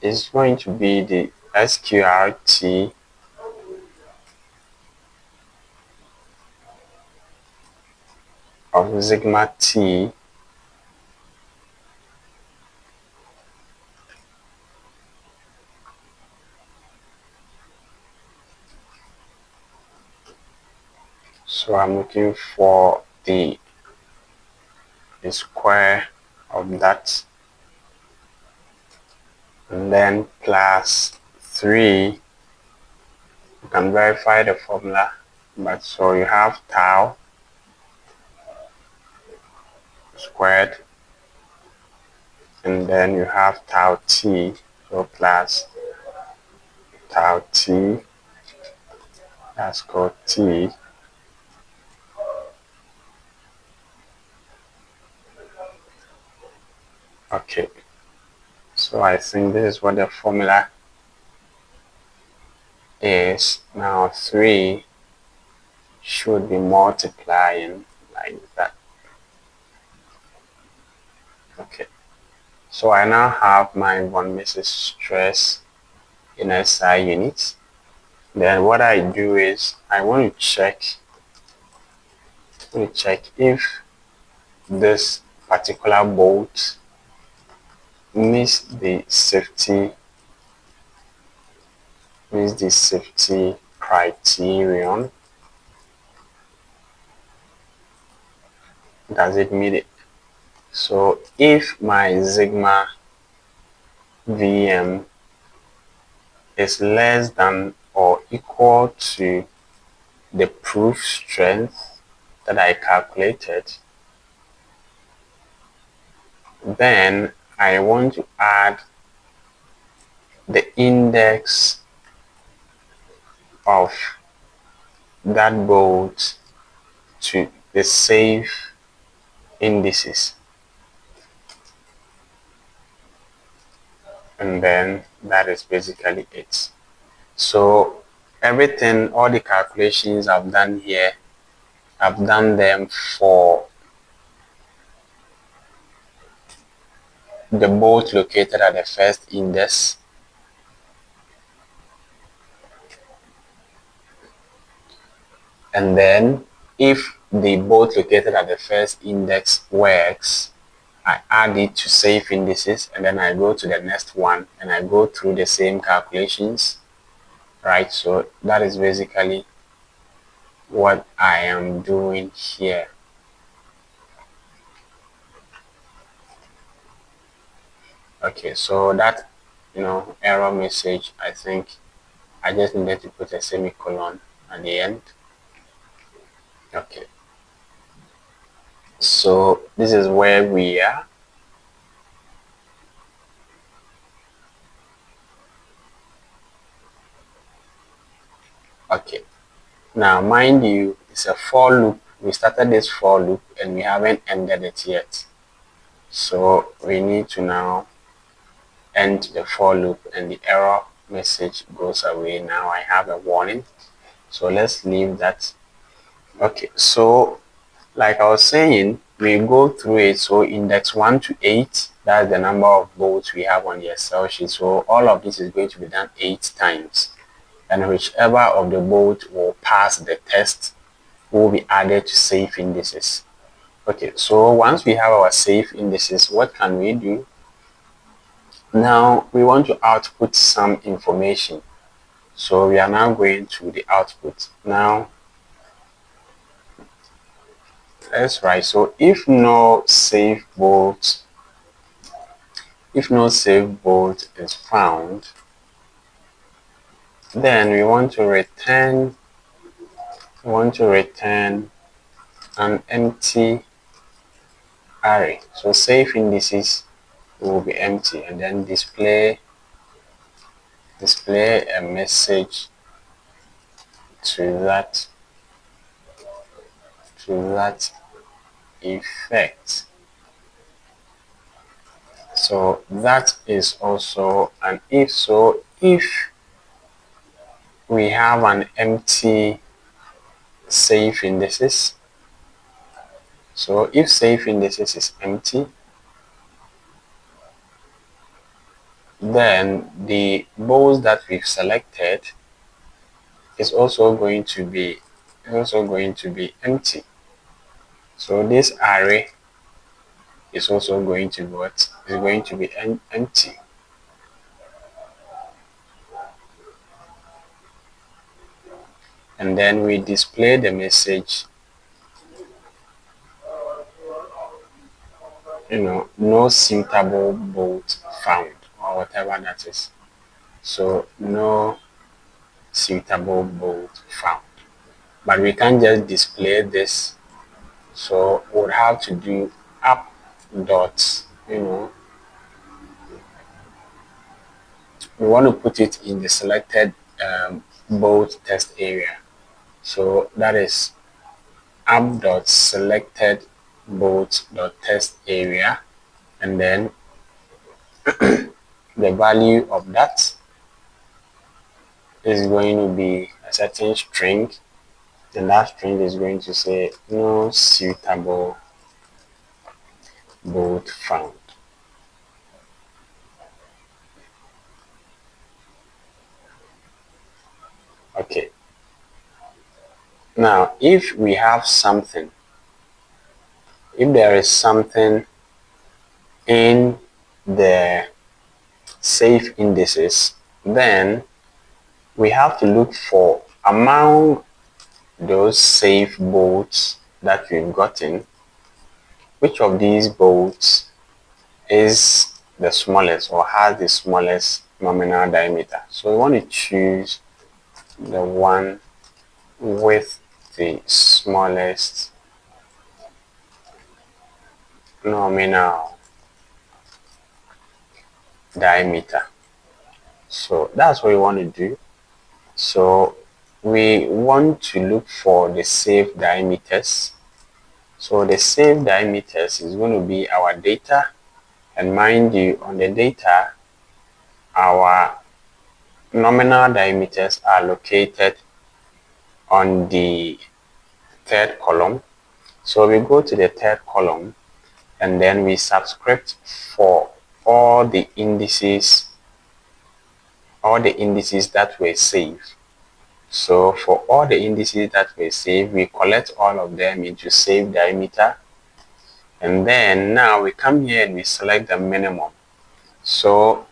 A: is going to be the SQRT of sigma T so I'm looking for the square of that, and then plus 3. You can verify the formula, but so you have tau squared, and then you have tau t, so plus tau t, that's called t, So I think this is what the formula is. Now 3 should be multiplying like that. Okay. So I now have my von Mises stress in SI units. Then what I do is I want to check if this particular bolt meets the safety criterion. Does it meet it? So if my sigma VM is less than or equal to the proof strength that I calculated, then I want to add the index of that bolt to the safe indices, and then that is basically it. So everything, all the calculations I've done here, I've done them for the bolt located at the first index, and then if the bolt located at the first index works, I add it to safe indices, and then I go to the next one and I go through the same calculations, right? So that is basically what I am doing here. Okay, so that error message, I think I just needed to put a semicolon at the end. Okay, so this is where we are. Okay, now mind you, it's a for loop. We started this for loop and we haven't ended it yet, so we need to now end the for loop, and the error message goes away. Now I have a warning, so let's leave that. Okay, so like I was saying, we go through it. So index 1 to 8, that's the number of bolts we have on the Excel sheet. So all of this is going to be done 8 times, and whichever of the bolts will pass the test will be added to safe indices. Okay, so once we have our safe indices, what can we do? Now we want to output some information. So we are now going to the output. Now let's write. So if no safe bolt is found, then we want to return an empty array. So safe indices will be empty, and then display a message to that effect. So that is also an if. So if we have an empty safe indices, so if safe indices is empty, then the bolts that we've selected is also going to be empty. So this array is also going to be what? Is going to be empty. And then we display the message, no suitable bolt found, or whatever that is. So no suitable bolt found. But we can't just display this, so we'll have to do app dot, we want to put it in the selected bolt test area. So that is app.selected bolt.test area, and then the value of that is going to be a certain string, and that string is going to say no suitable bolt found. Okay, now if we have something, if there is something in the safe indices, then we have to look for among those safe bolts that we've gotten, which of these bolts is the smallest or has the smallest nominal diameter. So we want to choose the one with the smallest nominal diameter. So that's what we want to do. So we want to look for the safe diameters. So the safe diameters is going to be our data, and mind you, on the data our nominal diameters are located on the third column. So we go to the third column and then we subscript for all the indices that were saved. So for all the indices that were saved, we collect all of them into save diameter, and then now we come here and we select the minimum. So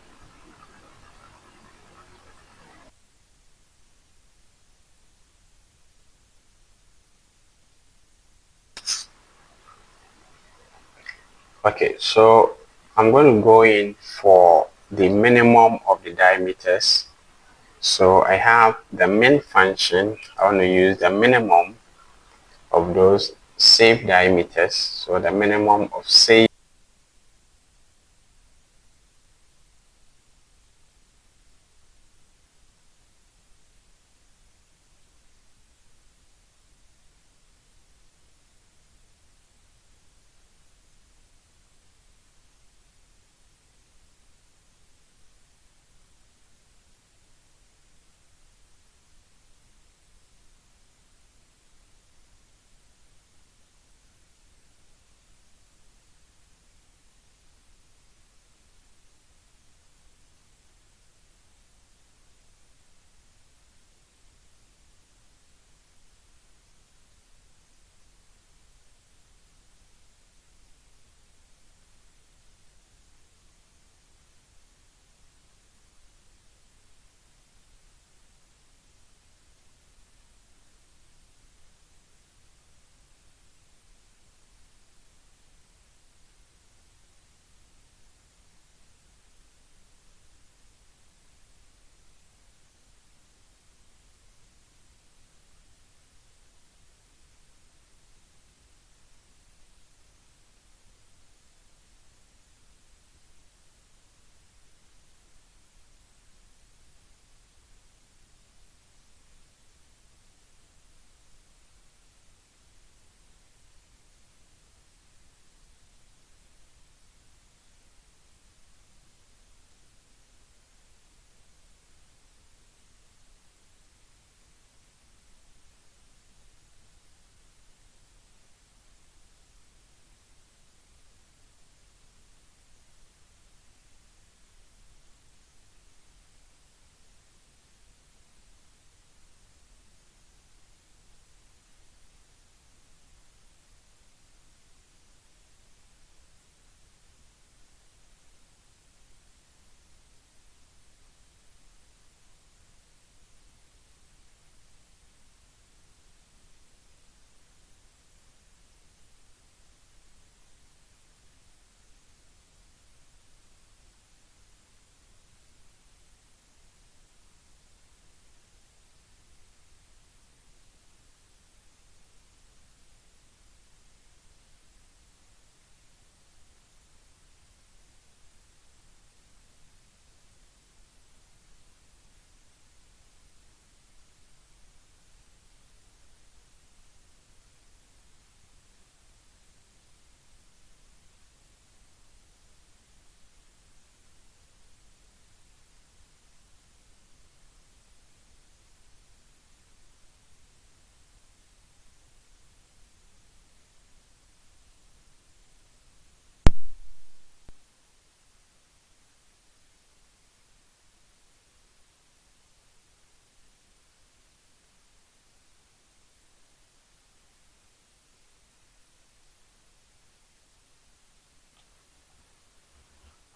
A: okay, so I'm going to go in for the minimum of the diameters. So I have the min function. I want to use the minimum of those saved diameters. So the minimum of save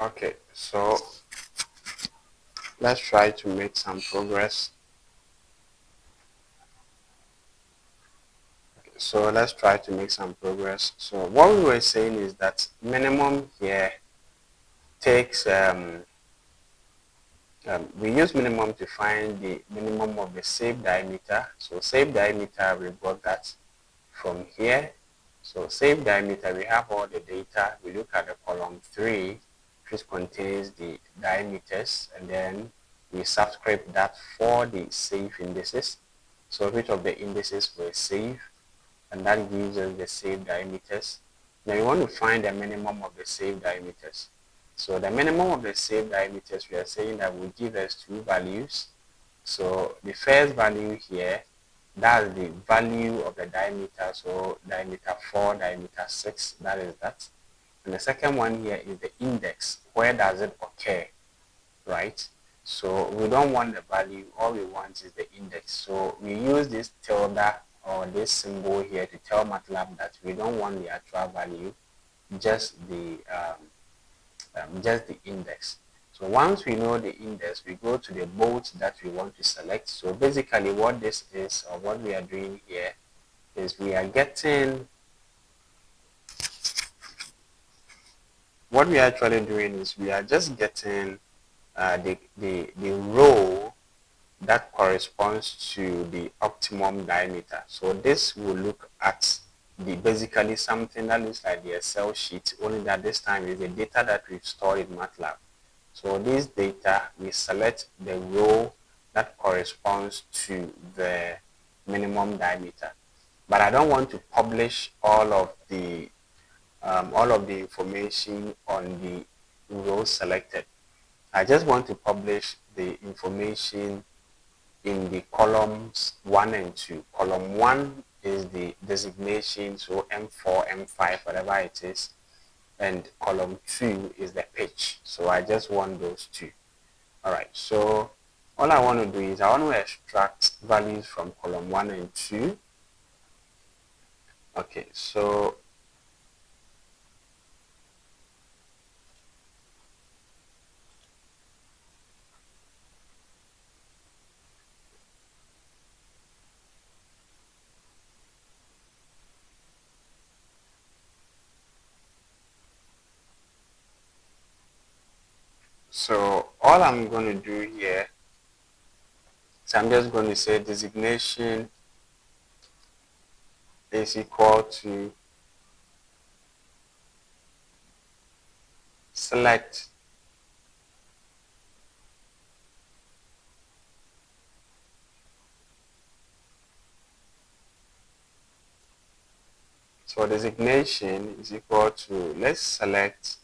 A: Okay, so let's try to make some progress. So let's try to make some progress. So what we were saying is that minimum here takes we use minimum to find the minimum of the safe diameter. So safe diameter, we got that from here. So safe diameter, we have all the data. We look at the column 3, which contains the diameters, and then we subscript that for the safe indices. So which of the indices were safe, and that gives us the safe diameters. Now you want to find the minimum of the safe diameters. So the minimum of the safe diameters, we are saying that will give us two values. So the first value here, that's the value of the diameter. So diameter 4, diameter 6, that is that. And the second one here is the index. Where does it occur, right? So we don't want the value, all we want is the index. So we use this tilde or this symbol here to tell MATLAB that we don't want the actual value, just the index. So once we know the index, we go to the bolt that we want to select. So basically what this is, or what we are doing here, is we are getting, what we are actually doing is we are just getting the row that corresponds to the optimum diameter. So this will look at the basically something that looks like the Excel sheet, only that this time is the data that we've stored in MATLAB. So this data, we select the row that corresponds to the minimum diameter. But I don't want to publish all of the information on the row selected. I just want to publish the information in the columns 1 and 2. Column 1 is the designation, so M4, M5, whatever it is, and column 2 is the pitch. So I just want those two. All right, so all I want to do is I want to extract values from column 1 and 2. Okay, so all I'm going to do here is I'm just going to say designation is equal to select so designation is equal to, let's select,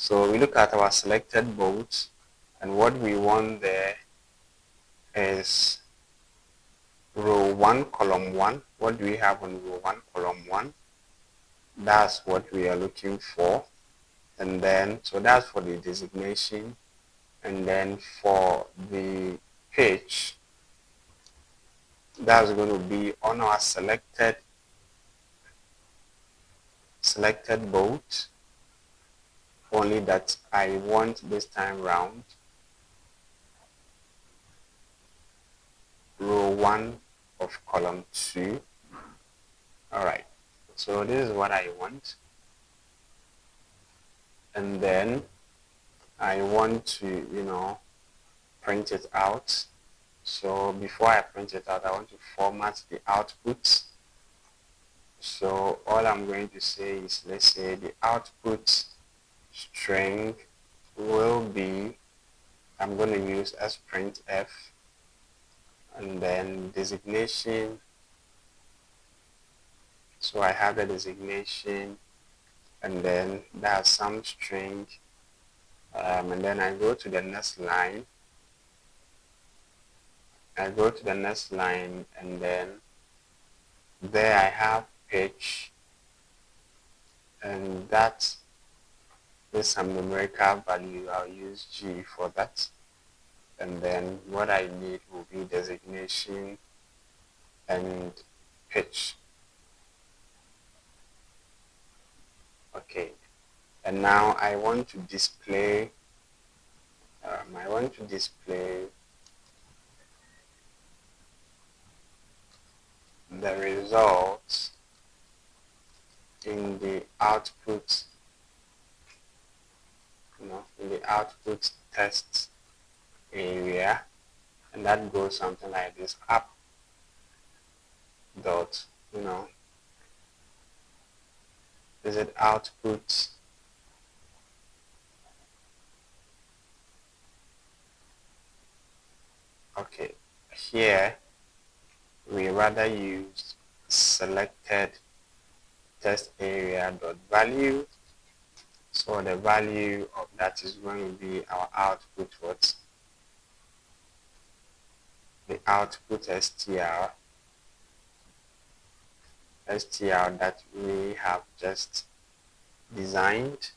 A: so we look at our selected bolts, and what we want there is row 1, column 1. What do we have on row 1, column 1? That's what we are looking for. And then, so that's for the designation. And then for the pitch, that's going to be on our selected bolt, only that I want this time round row 1 of column 2. All right, so this is what I want. And then I want to, print it out. So before I print it out, I want to format the output. So all I'm going to say is, let's say the output string will be, I'm going to use as printf, and then designation. So I have the designation, and then that's some string, and then I go to the next line. I go to the next line, and then there I have pitch, and that is some numerical value. I'll use G for that. And then what I need will be designation and pitch. Okay, and now I want to display the results in the output, in the output test area, and that goes something like this: app dot, is it output? Okay, here we rather use selected test area dot value. So the value of that is going to be our output, what? The output str that we have just designed.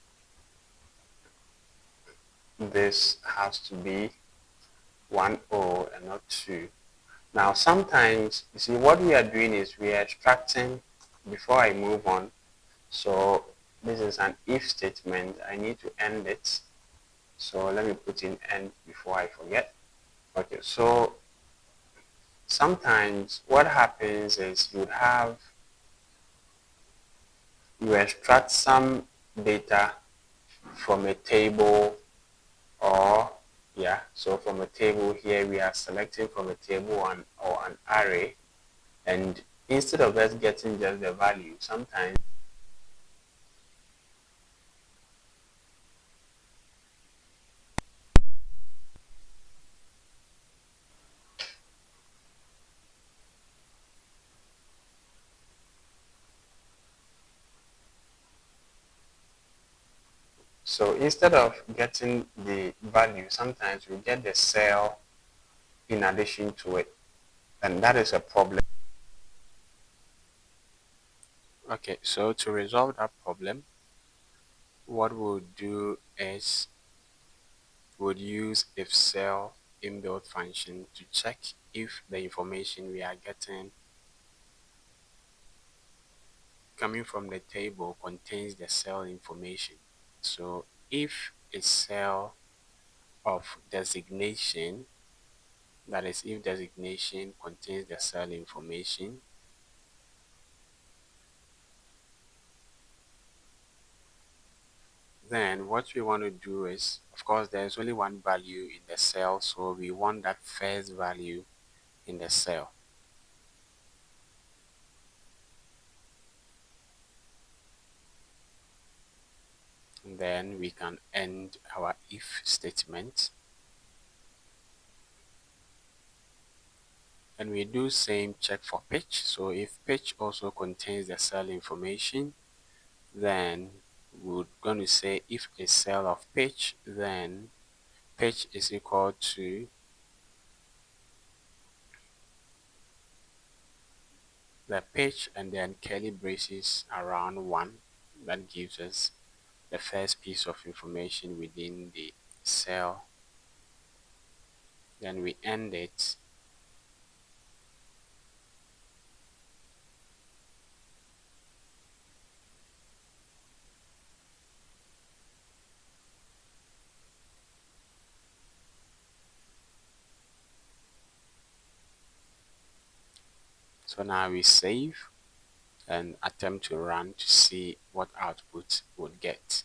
A: This has to be 1O and not 2. Now sometimes, you see, what we are doing is we are extracting, before I move on, so this is an if statement. I need to end it. So let me put in end before I forget. Okay, so sometimes what happens is you extract some data from a table, or so from a table. Here we are selecting from a table or an array, and instead of us getting just the value, sometimes so instead of getting the value, sometimes we get the cell in addition to it, and that is a problem. Okay, so to resolve that problem, what we'll do is we'll use if cell inbuilt function to check if the information we are getting coming from the table contains the cell information. So if a cell of designation, that is, if designation contains the cell information, then what we want to do is, of course, there's only one value in the cell, so we want that first value in the cell. And then we can end our if statement. And we do same check for pitch. So if pitch also contains the cell information, then we're going to say if a cell of pitch, then pitch is equal to the pitch and then curly braces around 1. That gives us the first piece of information within the cell. Then we end it. So now we save and attempt to run to see what output would get.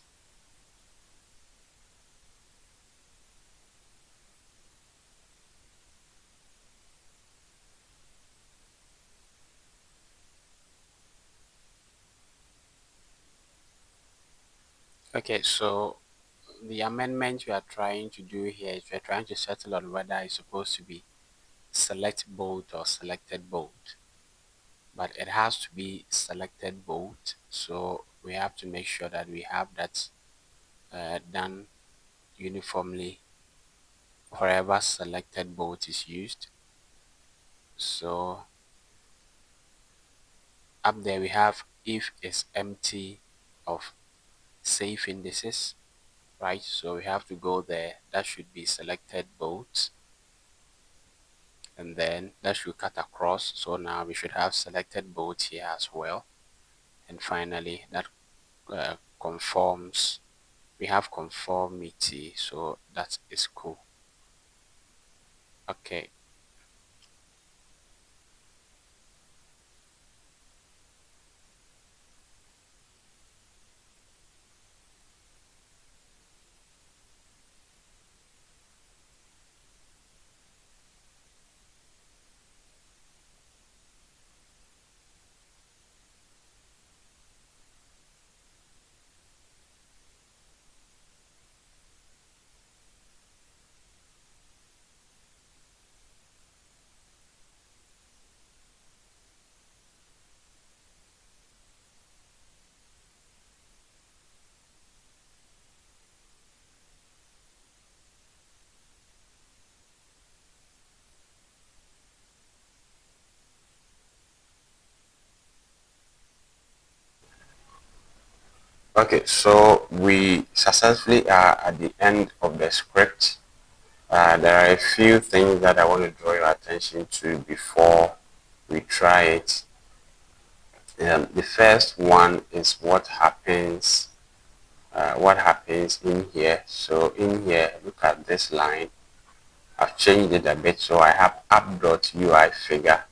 A: Okay, so the amendment we are trying to do here is we're trying to settle on whether it's supposed to be select both or selected both, but it has to be selected both. So we have to make sure that we have that done uniformly wherever selected both is used. So up there we have if is empty of safe indices, right? So we have to go there. That should be selected both, and then that should cut across. So now we should have selected both here as well. And finally that conforms. We have conformity, so that is cool. Okay. Okay, so we successfully are at the end of the script. There are a few things that I want to draw your attention to before we try it. The first one is what happens in here. So in here, look at this line. I've changed it a bit, so I have app.ui figure,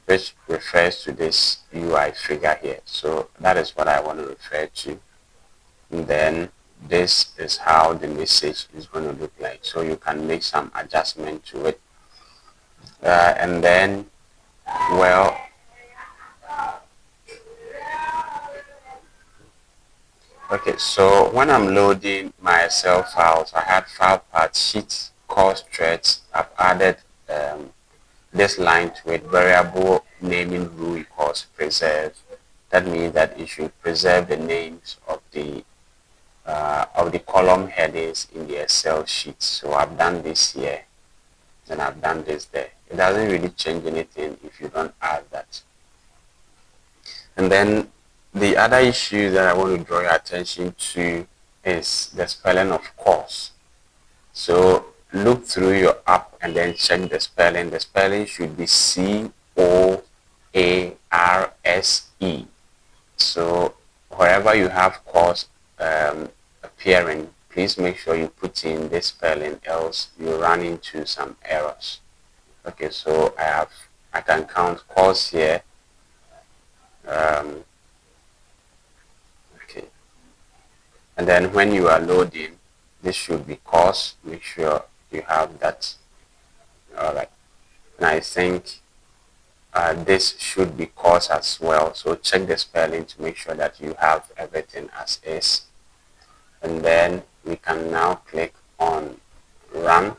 A: which refers to this UI figure here. So that is what I want to refer to. And then this is how the message is going to look like. So you can make some adjustment to it. And then, well, okay, so when I'm loading my Excel files, I had file path, sheets, course threads. I've added this line to it, variable naming rule equals preserve. That means that it should preserve the names of the column headings in the Excel sheet. So I've done this here, and I've done this there. It doesn't really change anything if you don't add that. And then the other issue that I want to draw your attention to is the spelling of course. So look through your app and then check the spelling. The spelling should be COARSE. So wherever you have course appearing, please make sure you put in this spelling, else you run into some errors. Okay, so I can count course here. Okay, and then when you are loading, this should be course. Make sure you have that. All right, and I think this should be course as well. So check the spelling to make sure that you have everything as is. And then we can now click on run.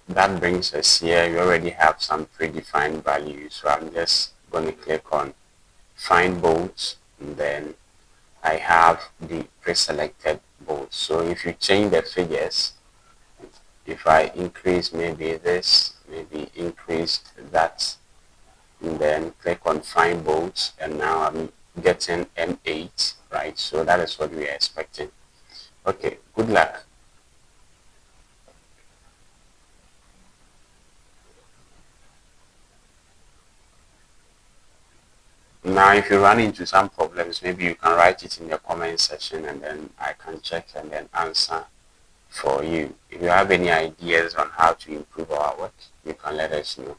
A: That brings us here. We already have some predefined values. So I'm just going to click on find bolts, and then I have the pre-selected bolts. So if you change the figures, if I increase maybe this, maybe increase that, and then click on find bolts, and now I'm getting M8, right? So that is what we are expecting. Okay, good luck. Now, if you run into some problems, maybe you can write it in the comment section, and then I can check and then answer for you. If you have any ideas on how to improve our work, you can let us know.